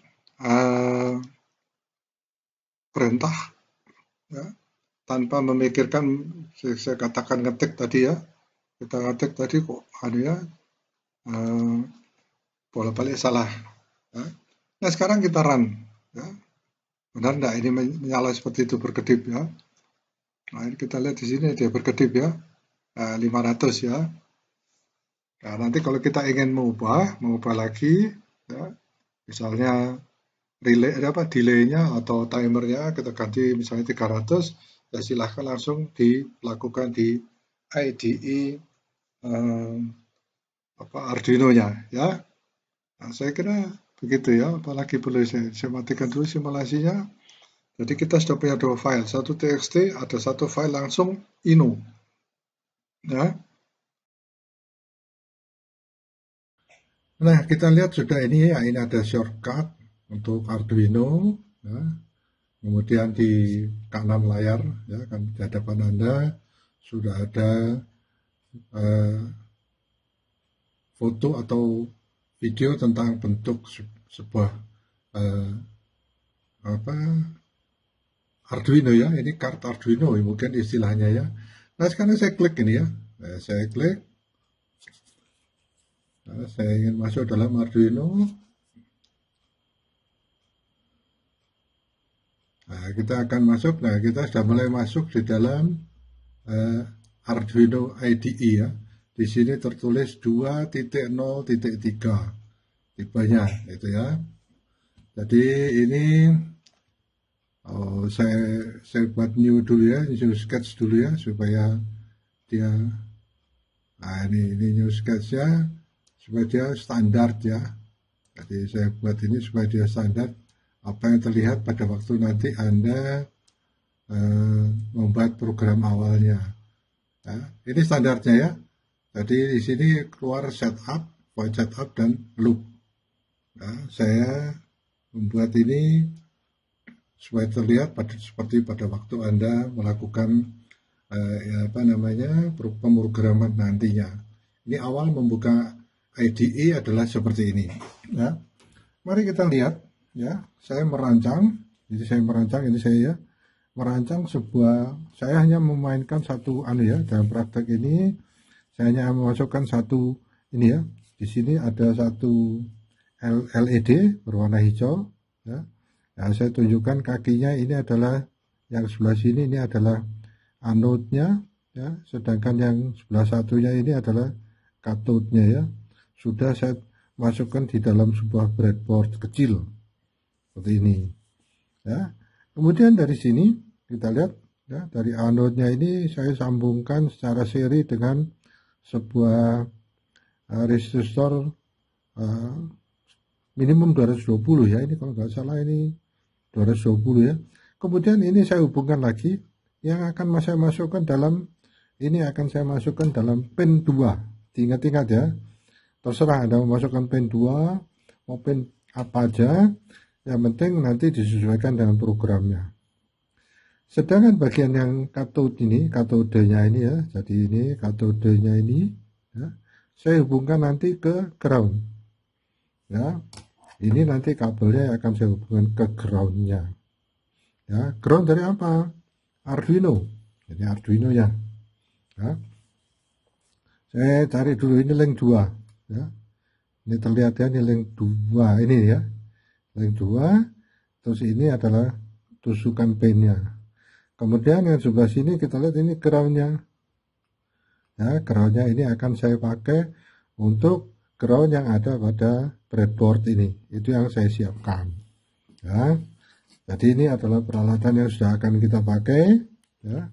perintah ya, tanpa memikirkan, saya katakan ngetik tadi ya. Kita ngetik tadi kok ya, bolak-balik salah. Ya. Nah, sekarang kita run. Ya. Benar enggak ini menyala seperti itu, berkedip ya. Nah, ini kita lihat di sini dia berkedip ya. 500 ya. Nah, nanti kalau kita ingin mengubah lagi ya, misalnya delay-nya atau timernya kita ganti misalnya 300, ya silahkan langsung dilakukan di IDE Arduino-nya ya. Nah, saya kira begitu ya, apalagi perlu saya matikan dulu simulasinya. Jadi kita sudah punya dua file, satu txt, ada satu file langsung ino ya. Nah, kita lihat sudah ini ya, ini ada shortcut untuk Arduino ya. Kemudian di kanan layar ya kan di hadapan Anda sudah ada foto atau video tentang bentuk sebuah Arduino ya, ini kartu Arduino mungkin istilahnya ya. Nah, sekarang saya klik ini ya, saya klik. Nah, saya ingin masuk dalam Arduino. Nah, kita akan masuk. Nah, kita sudah mulai masuk di dalam Arduino IDE ya. Di sini tertulis 2.0.3 tipenya itu ya. Jadi ini saya buat new dulu ya, new sketch dulu ya supaya dia. Nah, ini new sketch ya supaya dia standar ya. Jadi saya buat ini supaya dia standar. Apa yang terlihat pada waktu nanti Anda membuat program awalnya. Ya, ini standarnya ya. Jadi di sini keluar setup, void setup dan loop. Ya, saya membuat ini supaya terlihat seperti pada waktu Anda melakukan pemrograman nantinya. Ini awal membuka IDE adalah seperti ini. Ya, mari kita lihat. Ya, saya merancang. Jadi saya merancang ini saya merancang saya hanya memainkan satu ya dalam praktek ini. Saya hanya memasukkan satu ini ya. Di sini ada satu LED berwarna hijau ya. Nah, saya tunjukkan kakinya ini adalah yang sebelah sini ini adalah anode-nya ya, sedangkan yang sebelah satunya ini adalah kathode-nya ya. Sudah saya masukkan di dalam sebuah breadboard kecil seperti ini ya. Kemudian dari sini kita lihat ya, dari anode-nya ini saya sambungkan secara seri dengan sebuah resistor minimum 220 ya, ini kalau nggak salah ini 220 ya. Kemudian ini saya hubungkan lagi yang akan saya masukkan dalam ini akan saya masukkan dalam pin 2. Ingat-ingat ya, terserah Anda mau masukkan pin 2 mau pin apa aja, yang penting nanti disesuaikan dengan programnya. Sedangkan bagian yang katodenya ini ya, jadi ini katodenya ini ya, saya hubungkan nanti ke ground ya. Ini nanti kabelnya akan saya hubungkan ke groundnya ya. Ground dari apa? Arduino. Jadi Arduino ya. Saya cari dulu ini link 2 ya. Ini terlihat ya, ini link 2 ini ya, link 2. Terus ini adalah tusukan pinnya. Kemudian yang sebelah sini kita lihat ini groundnya ya. Groundnya ini akan saya pakai untuk ground yang ada pada breadboard ini, itu yang saya siapkan ya. Jadi ini adalah peralatan yang sudah akan kita pakai ya,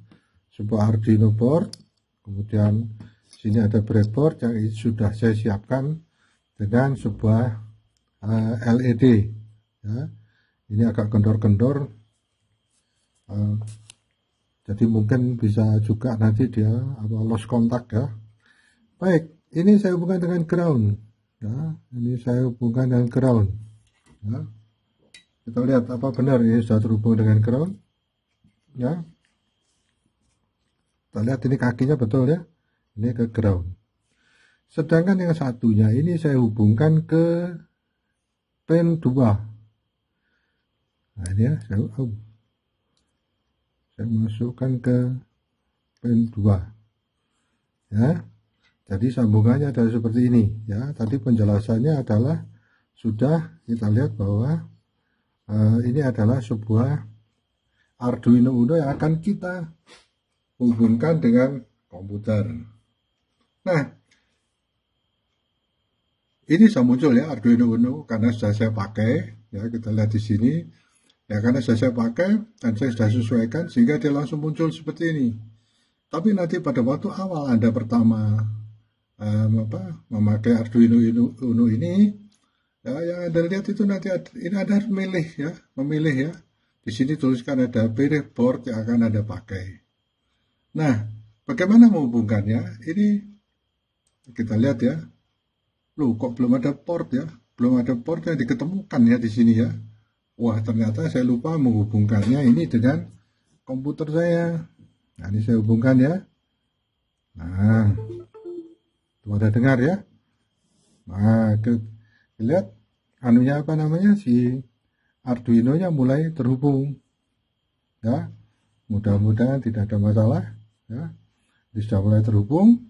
sebuah Arduino board. Kemudian sini ada breadboard yang sudah saya siapkan dengan sebuah LED ya. Ini agak kendor-kendor, jadi mungkin bisa juga nanti dia lost kontak ya. Baik, ini saya hubungkan dengan ground. Ya, ini saya hubungkan dengan ground. Ya, kita lihat apa benar ini sudah terhubung dengan ground. Ya, kita lihat ini kakinya betul ya. Ini ke ground. Sedangkan yang satunya ini saya hubungkan ke pin 2. Nah, ini ya, saya masukkan ke pin 2. Ya. Jadi sambungannya adalah seperti ini ya. Tadi penjelasannya adalah sudah kita lihat bahwa ini adalah sebuah Arduino Uno yang akan kita hubungkan dengan komputer. Nah, ini sudah muncul ya Arduino Uno karena sudah saya pakai ya. Kita lihat di sini ya, karena sudah saya pakai dan saya sudah sesuaikan sehingga dia langsung muncul seperti ini. Tapi nanti pada waktu awal Anda pertama memakai Arduino Uno ini, ya, yang Anda lihat itu nanti ini Anda harus memilih ya. Di sini tuliskan ada pilih board yang akan Anda pakai. Nah, bagaimana menghubungkannya? Ini kita lihat ya. Loh, kok belum ada port ya? Belum ada port yang diketemukan ya di sini ya. Wah, ternyata saya lupa menghubungkannya ini dengan komputer saya. Nah, ini saya hubungkan ya. Nah, tuh ada dengar ya. Nah, lihat anunya apa namanya, si Arduino nya mulai terhubung ya. Mudah-mudahan tidak ada masalah ya. Ini sudah mulai terhubung.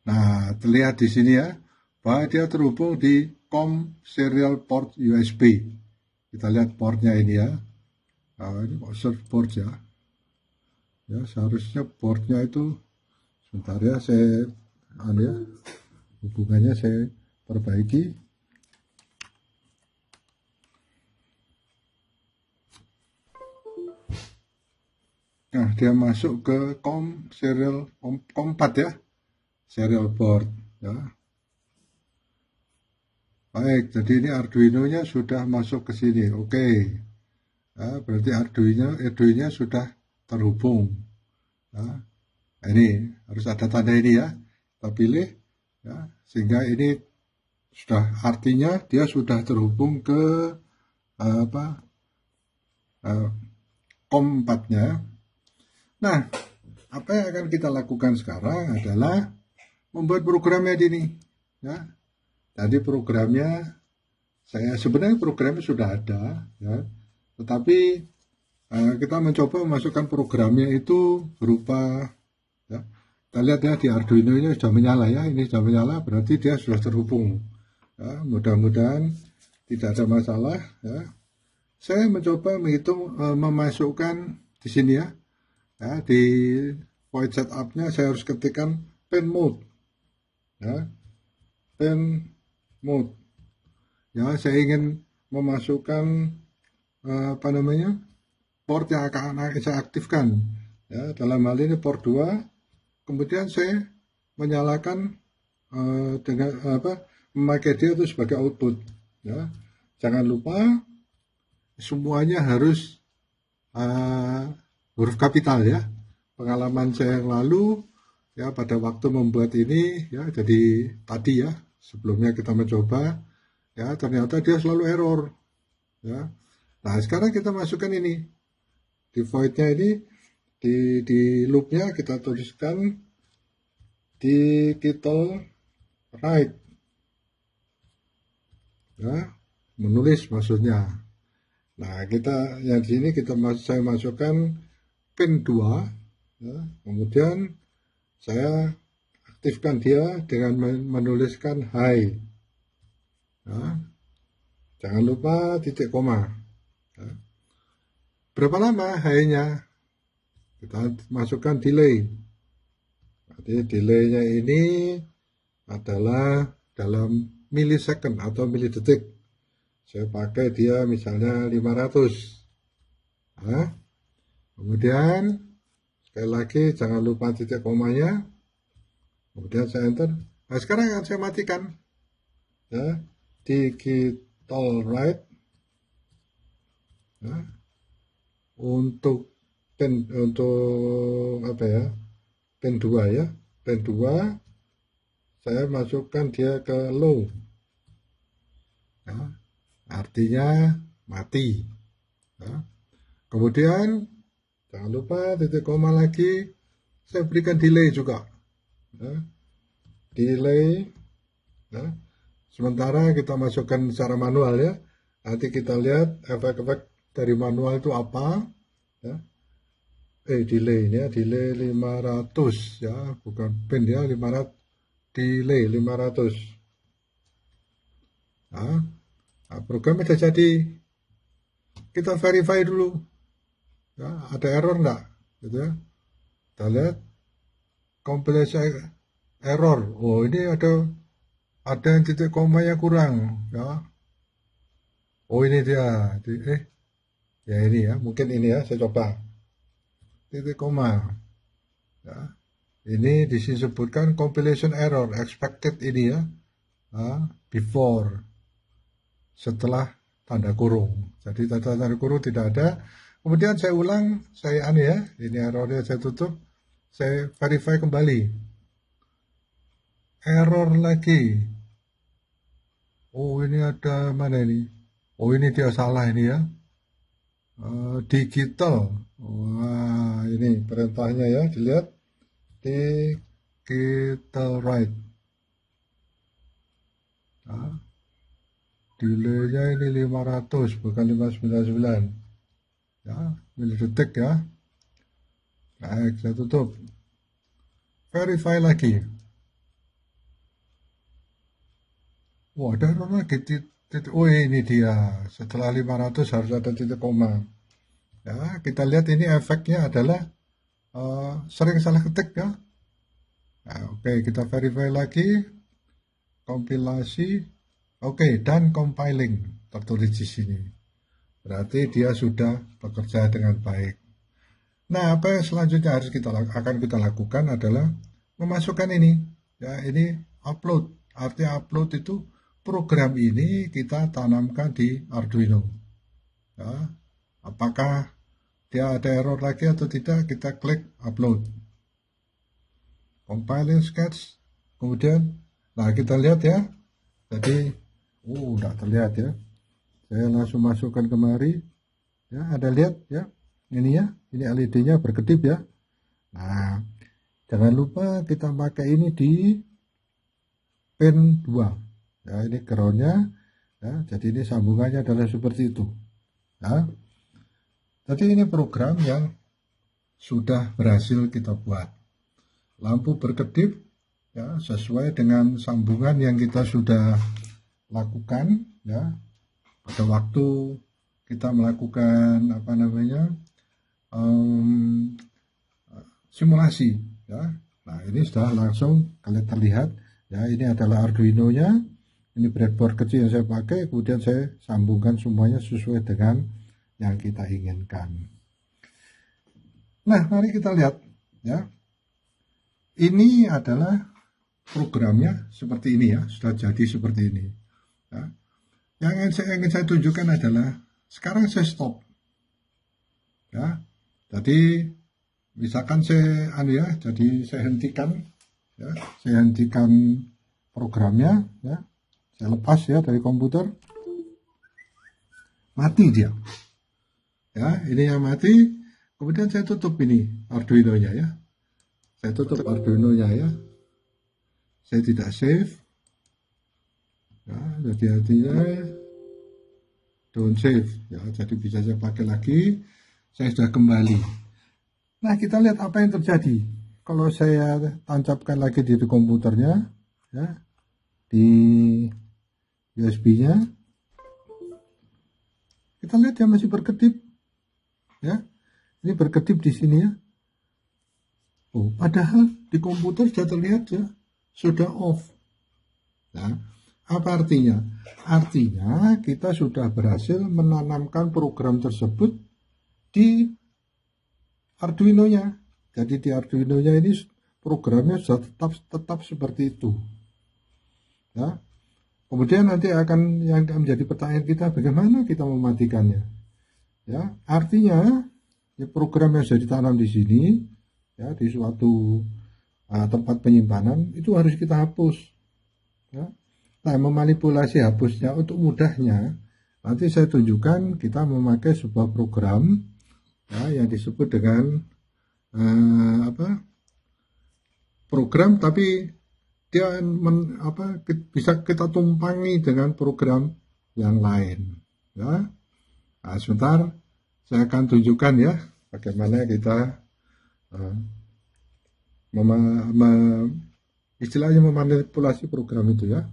Nah, terlihat di sini ya bahwa dia terhubung di COM serial port USB. Kita lihat portnya ini ya. Nah, ini search port ya. Ya, seharusnya portnya itu sebentar ya, saya hubungannya saya perbaiki. Nah, dia masuk ke COM serial COM4 ya, serial port ya. Baik, jadi ini Arduino-nya sudah masuk ke sini. Oke. Ya, berarti Arduino-nya sudah terhubung. Ya. Ini harus ada tanda ini ya. Kita pilih ya, sehingga ini sudah artinya dia sudah terhubung ke COM4-nya. Nah, apa yang akan kita lakukan sekarang adalah membuat programnya di sini ya. Tadi programnya sebenarnya programnya sudah ada ya, tetapi kita mencoba memasukkan programnya itu berupa ya, kita lihat ya di Arduino ini sudah menyala ya, ini sudah menyala berarti dia sudah terhubung ya. Mudah-mudahan tidak ada masalah ya. Saya mencoba menghitung memasukkan di sini ya, di void setup-nya saya harus ketikkan pin mode ya, pin mode ya. Saya ingin memasukkan port yang akan saya aktifkan ya, dalam hal ini port 2. Kemudian saya menyalakan dengan memakai dia itu sebagai output ya. Jangan lupa semuanya harus huruf kapital ya. Pengalaman saya yang lalu ya, pada waktu membuat ini ya, jadi tadi ya sebelumnya kita mencoba ya, ternyata dia selalu error ya. Nah, sekarang kita masukkan ini di void-nya ini, di loop-nya kita tuliskan digital write ya, menulis maksudnya. Nah, kita yang di sini saya masukkan pin 2 ya, kemudian saya aktifkan dia dengan menuliskan hi ya. Jangan lupa titik koma ya. Berapa lama hi-nya? Kita masukkan delay. Jadi delay-nya ini adalah dalam milisecond atau milidetik. Saya pakai dia misalnya 500. Nah, kemudian sekali lagi jangan lupa titik komanya. Kemudian saya enter. Nah, sekarang akan saya matikan ya, digital write ya, untuk apa ya, pin 2 ya. Pin 2 saya masukkan dia ke low. Ya, artinya mati. Ya. Kemudian jangan lupa titik koma lagi, saya berikan delay juga. Ya. Delay. Ya. Sementara kita masukkan secara manual ya. Nanti kita lihat efek-efek dari manual itu apa. Ya. Delay ini ya, delay 500 ya, bukan pin ya, 500, delay 500. Nah, program sudah jadi. Kita verify dulu. Ya, ada error enggak? Gitu ya. Kita lihat compilation error. Oh, ini ada yang titik komanya kurang, ya. Oh, ini dia. Ya ini ya, mungkin ini ya, saya coba. Titik koma. Ya. Ini disebutkan compilation error, expected ini ya. Before, setelah tanda kurung. Jadi tanda kurung tidak ada. Kemudian saya ulang, saya ini errornya saya tutup, saya verify kembali. Error lagi. Oh, ini ada mana ini? Oh, ini dia salah ini ya. Digital. Wah, ini perintahnya ya, dilihat. Digital write. Nah, delaynya ini 500 bukan 599 ya, milidetik ya. Baik, saya tutup, verify lagi. Wah, ada error lagi. Oh, ini dia, setelah 500 harus ada titik koma ya. Kita lihat ini efeknya adalah sering salah ketik ya. Nah, oke, kita verify lagi, kompilasi. Oke, dan compiling tertulis di sini. Berarti dia sudah bekerja dengan baik. Nah, apa yang selanjutnya akan kita lakukan adalah memasukkan ini. Ya, ini upload. Artinya upload itu program ini kita tanamkan di Arduino. Ya, apakah dia ada error lagi atau tidak? Kita klik upload. Compiling sketch. Kemudian, nah kita lihat ya. Jadi, tidak terlihat ya. Saya langsung masukkan kemari. Ya, ada lihat ya. Ini ya, ini LED-nya berkedip ya. Nah, jangan lupa kita pakai ini di pin 2. Ya, ini ground-nya ya. Jadi ini sambungannya adalah seperti itu. Ya. Jadi ini program yang sudah berhasil kita buat. Lampu berkedip ya, sesuai dengan sambungan yang kita sudah lakukan ya. Pada waktu kita melakukan simulasi ya. Nah, ini sudah langsung kalian terlihat ya, ini adalah Arduino-nya. Ini breadboard kecil yang saya pakai, kemudian saya sambungkan semuanya sesuai dengan yang kita inginkan. Nah, mari kita lihat ya. Ini adalah programnya seperti ini ya, sudah jadi seperti ini ya. Yang ingin saya tunjukkan adalah sekarang saya stop ya. Jadi misalkan jadi saya hentikan ya, saya hentikan programnya ya, saya lepas ya dari komputer, mati dia ya, ini yang mati. Kemudian saya tutup ini Arduino-nya ya, saya tutup Arduino-nya ya, saya tidak save ya, jadi artinya don't save ya, jadi bisa saya pakai lagi. Saya sudah kembali. Nah, kita lihat apa yang terjadi kalau saya tancapkan lagi di komputernya ya, di USB-nya. Kita lihat ya, masih berkedip ya, ini berkedip di sini ya. Oh, padahal di komputer sudah terlihat ya, sudah off. Nah, apa artinya? Artinya kita sudah berhasil menanamkan program tersebut di Arduino-nya. Jadi di Arduino-nya ini programnya sudah tetap seperti itu. Ya. Kemudian nanti yang menjadi pertanyaan kita, bagaimana kita mematikannya? Ya, artinya ya, program yang sudah ditanam di sini ya, di suatu
tempat penyimpanan itu harus kita hapus. Ya. Nah, memanipulasi hapusnya untuk mudahnya, nanti saya tunjukkan kita memakai sebuah program ya, yang disebut dengan program, tapi dia bisa kita tumpangi dengan program yang lain. Ya. Nah, sebentar saya akan tunjukkan ya bagaimana kita istilahnya memanipulasi program itu ya.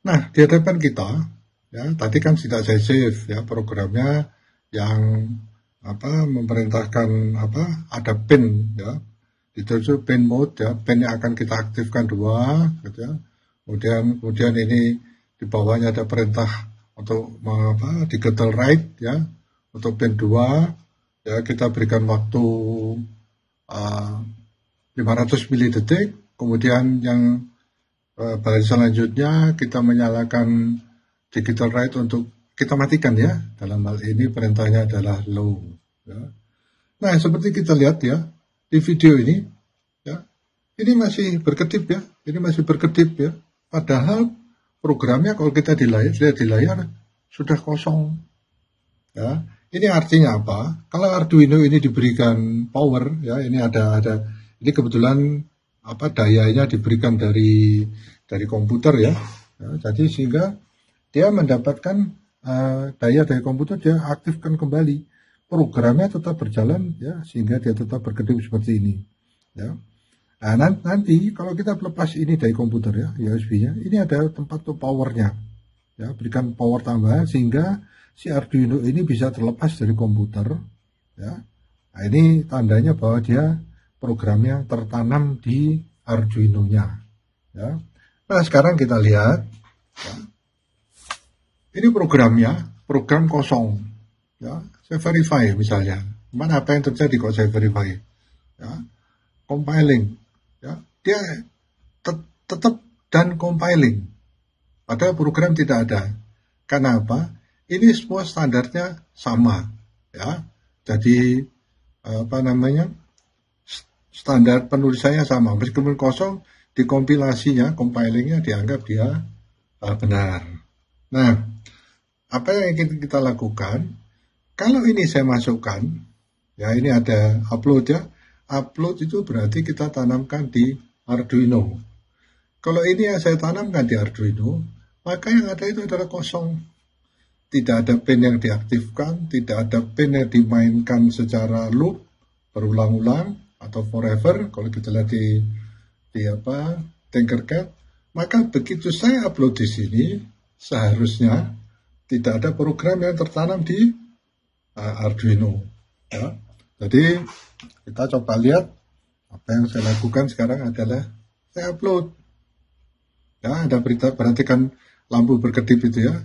Nah, di hadapan kita ya, tadi kan sudah saya save ya programnya yang memerintahkan ada pin ya, itu pin mode ya, pin yang akan kita aktifkan 2 gitu ya. Kemudian ini di bawahnya ada perintah untuk digital write ya, untuk pin 2 ya, kita berikan waktu 500 mili-detik. Kemudian yang baris selanjutnya kita menyalakan digital write untuk kita matikan ya. Dalam hal ini perintahnya adalah low ya. Nah, seperti kita lihat ya di video ini ya, ini masih berkedip ya, padahal programnya kalau kita lihat di layar sudah kosong ya. Ini artinya apa? Kalau Arduino ini diberikan power ya, ini ini kebetulan dayanya diberikan dari komputer ya. Jadi sehingga dia mendapatkan daya dari komputer, dia aktifkan kembali, programnya tetap berjalan ya, sehingga dia tetap berkedip seperti ini ya. Nah, nanti kalau kita lepas ini dari komputer ya, USB-nya, ini ada tempat untuk powernya ya, berikan power tambahan sehingga si Arduino ini bisa terlepas dari komputer ya. Nah, ini tandanya bahwa dia programnya tertanam di Arduino-nya ya. Nah, sekarang kita lihat ya. Ini programnya, program kosong ya. Saya verify misalnya, mana apa yang terjadi kalau saya verify ya. Compiling ya, dia tetap dan compiling, padahal program tidak ada. Karena apa? Ini semua standarnya sama ya. Jadi standar penulisannya sama, meskipun kosong, dikompilasinya, compilingnya dianggap dia benar. Nah, apa yang ingin kita lakukan? Kalau ini saya masukkan, ya ini ada upload ya. Upload itu berarti kita tanamkan di Arduino. Kalau ini yang saya tanamkan di Arduino, maka yang ada itu adalah kosong. Tidak ada pin yang diaktifkan, tidak ada pin yang dimainkan secara loop, berulang-ulang, atau forever, kalau kita lihat di Tinkercad. Maka begitu saya upload di sini, seharusnya tidak ada program yang tertanam di Arduino ya. Jadi kita coba lihat apa yang saya lakukan sekarang adalah saya upload ya. Ada berita, perhatikan lampu berkedip itu ya.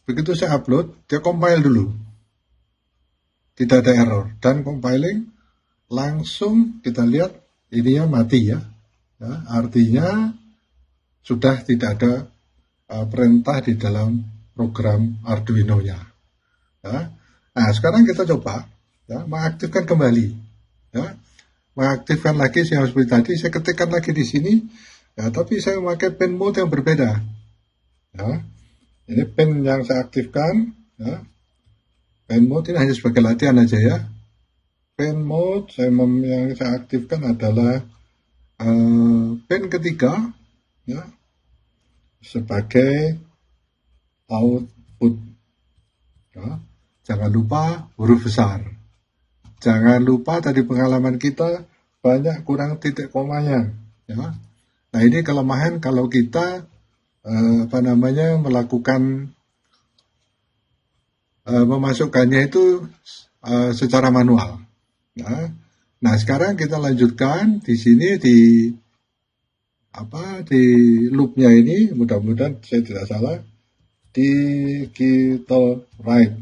Begitu saya upload, dia compile dulu, tidak ada error, dan compiling langsung kita lihat ininya mati ya. Artinya sudah tidak ada perintah di dalam program Arduino-nya ya. Nah, sekarang kita coba ya, mengaktifkan kembali ya, mengaktifkan lagi yang seperti tadi. Saya ketikkan lagi di sini ya, tapi saya memakai pin mode yang berbeda ya. Ini pin yang saya aktifkan ya. Pin mode ini hanya sebagai latihan aja ya. Pin mode yang saya aktifkan adalah pin ketiga ya, sebagai output ya. Jangan lupa huruf besar. Jangan lupa tadi pengalaman kita banyak kurang titik komanya ya. Nah, ini kelemahan kalau kita melakukan memasukkannya itu secara manual ya. Nah, sekarang kita lanjutkan di sini di loopnya ini, mudah-mudahan saya tidak salah, digital write.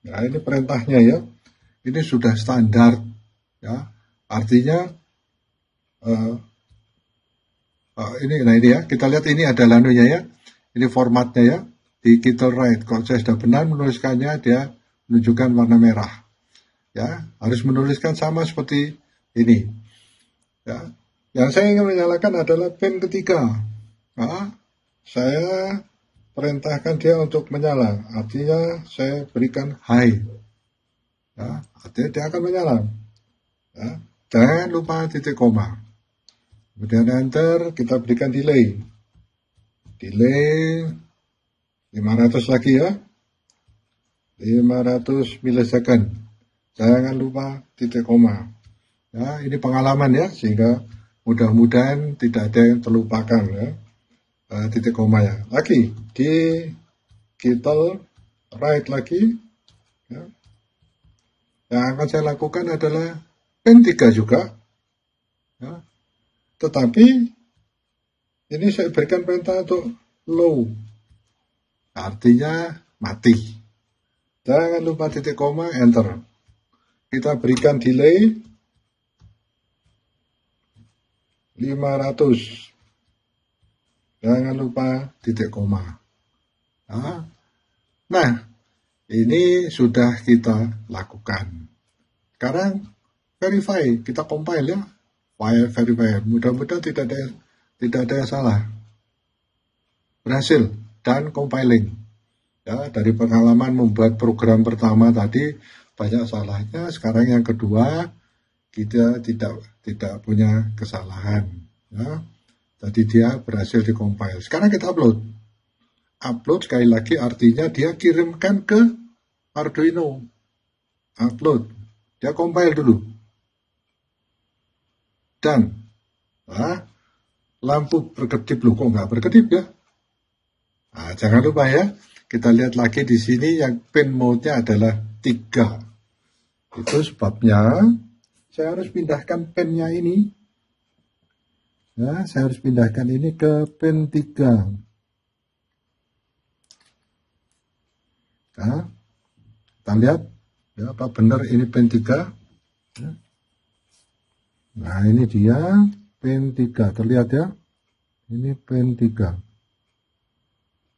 Nah, ini perintahnya ya. Ini sudah standar ya. Artinya ini ya. Kita lihat ini ada lanunya ya. Ini formatnya ya. Digital write. Kalau saya sudah benar menuliskannya, dia menunjukkan warna merah. ya, harus menuliskan sama seperti ini. Ya, yang saya ingin menyalakan adalah pin ketiga. Nah, saya perintahkan dia untuk menyala, artinya saya berikan high. Ya, artinya dia akan menyala. Ya, jangan lupa titik koma. Kemudian enter, kita berikan delay. Delay 500 lagi ya. 500 millisecond. Jangan lupa titik koma. Ya, ini pengalaman ya, sehingga mudah-mudahan tidak ada yang terlupakan ya. Titik koma ya. Lagi di kita right lagi. Ya. Yang akan saya lakukan adalah pin 3 juga. Ya. Tetapi ini saya berikan perintah untuk low. Artinya mati. Jangan lupa titik koma, enter. Kita berikan delay 500. Jangan lupa titik koma. Nah, ini sudah kita lakukan. Sekarang verify, kita compile ya. File verify. Mudah-mudahan tidak ada yang salah. Berhasil dan compiling. Ya, dari pengalaman membuat program pertama tadi banyak salahnya. Sekarang yang kedua kita tidak punya kesalahan. Ya. Jadi dia berhasil dikompil. Sekarang kita upload. Upload sekali lagi artinya dia kirimkan ke Arduino. Upload. Dia compile dulu. Dan lampu berkedip loh, kok nggak berkedip ya? Nah, jangan lupa ya. Kita lihat lagi di sini yang pin mode-nya adalah 3. Itu sebabnya saya harus pindahkan pinnya ini. Ya, saya harus pindahkan ini ke pin 3. Nah, kita lihat ya, apa benar ini pin 3. Ya. Nah, ini dia pin 3. Terlihat ya. Ini pin 3.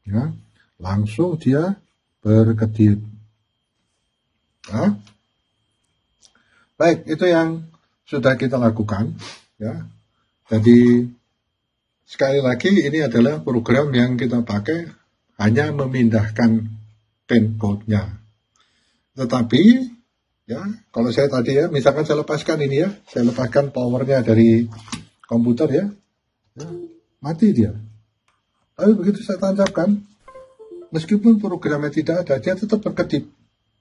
Ya, langsung dia berkedip. Nah, baik, itu yang sudah kita lakukan ya. Jadi sekali lagi ini adalah program yang kita pakai hanya memindahkan pin code-nya. Tetapi ya, kalau saya tadi ya, misalkan saya lepaskan ini ya, saya lepaskan powernya dari komputer ya, mati dia. Tapi begitu saya tancapkan, meskipun programnya tidak ada, dia tetap berkedip.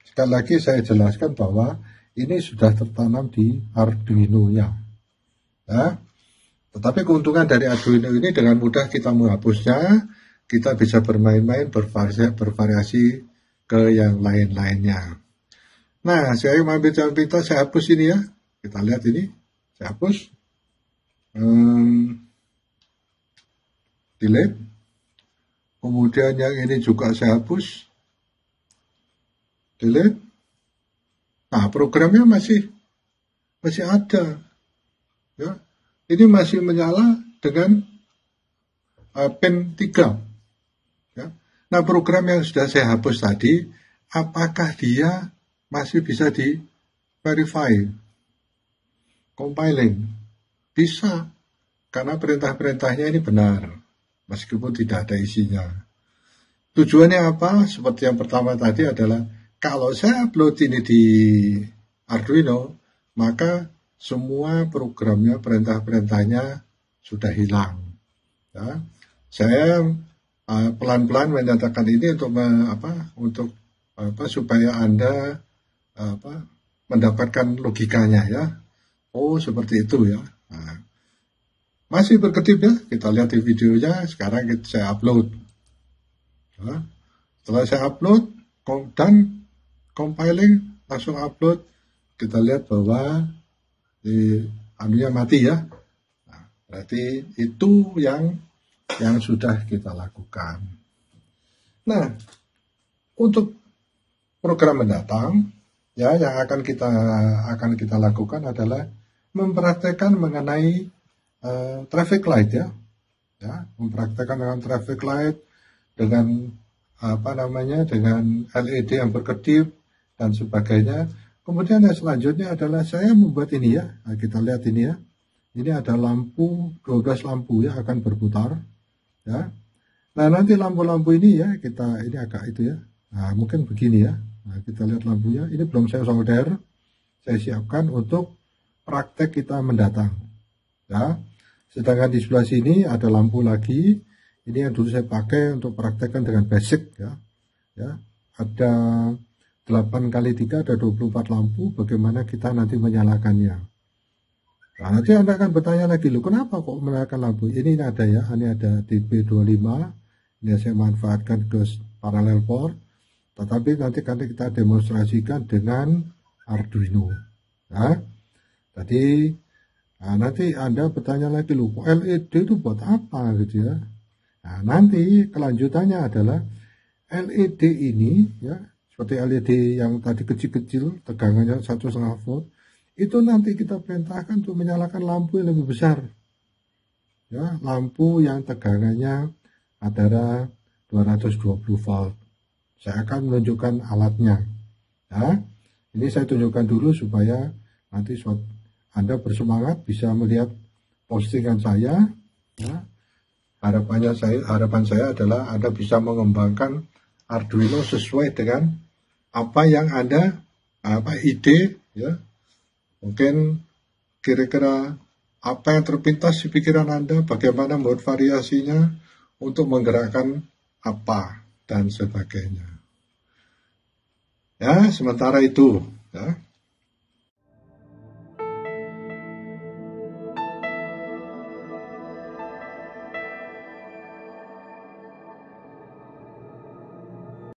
Sekali lagi saya jelaskan bahwa ini sudah tertanam di Arduino-nya. Ya. Tetapi keuntungan dari Arduino ini dengan mudah kita menghapusnya, kita bisa bermain-main, bervariasi ke yang lain-lainnya. Nah, saya mengambil jalan pintas, saya hapus ini ya. Kita lihat ini, saya hapus. Delete. Kemudian yang ini juga saya hapus. Delete. Nah, programnya masih ada. Ya. Ini masih menyala dengan pin 3. Ya. Nah, program yang sudah saya hapus tadi, apakah dia masih bisa di verify? Compiling. Bisa. Karena perintah-perintahnya ini benar. Meskipun tidak ada isinya. Tujuannya apa? Seperti yang pertama tadi adalah, kalau saya upload ini di Arduino, maka semua programnya, perintah-perintahnya sudah hilang. Ya. Saya pelan-pelan menyatakan ini untuk supaya Anda mendapatkan logikanya ya. Oh, seperti itu ya. Nah, masih berkedip ya. Kita lihat di videonya. Sekarang saya upload. Ya. Setelah saya upload dan compiling, langsung upload, kita lihat bahwa anunya mati ya. Nah, berarti itu yang sudah kita lakukan. Nah, untuk program mendatang ya, yang akan kita lakukan adalah mempraktekkan mengenai traffic light ya. Ya, mempraktekkan dengan traffic light, dengan dengan LED yang berkedip dan sebagainya. Kemudian yang selanjutnya adalah saya membuat ini ya. Nah, kita lihat ini ya. Ini ada lampu, 12 lampu ya akan berputar. Ya. Nah, nanti lampu-lampu ini ya, ini agak itu ya. Nah, mungkin begini ya. Nah, kita lihat lampunya. Ini belum saya solder. Saya siapkan untuk praktek kita mendatang. Ya. Sedangkan di sebelah sini ada lampu lagi. Ini yang dulu saya pakai untuk praktekkan dengan basic ya. Ya. Ada 8 kali 3 ada 24 lampu, bagaimana kita nanti menyalakannya. Nah, nanti Anda akan bertanya lagi, loh kenapa kok menyalakan lampu? Ini ada ya, ini ada TP25, ini saya manfaatkan ke parallel port, tetapi nanti kita demonstrasikan dengan Arduino. Nah, tadi nanti Anda bertanya lagi, loh kok LED itu buat apa gitu ya. Nah, nanti kelanjutannya adalah LED ini ya, seperti LED yang tadi kecil-kecil, tegangannya 1,5 volt, itu nanti kita perintahkan untuk menyalakan lampu yang lebih besar. Ya, lampu yang tegangannya antara 220 volt. Saya akan menunjukkan alatnya. Ya, ini saya tunjukkan dulu supaya nanti Anda bersemangat bisa melihat postingan saya. Ya. Harapan saya adalah Anda bisa mengembangkan Arduino sesuai dengan apa yang Anda ide ya. Mungkin kira-kira apa yang terpintas di pikiran Anda, bagaimana membuat variasinya untuk menggerakkan apa dan sebagainya. Ya, sementara itu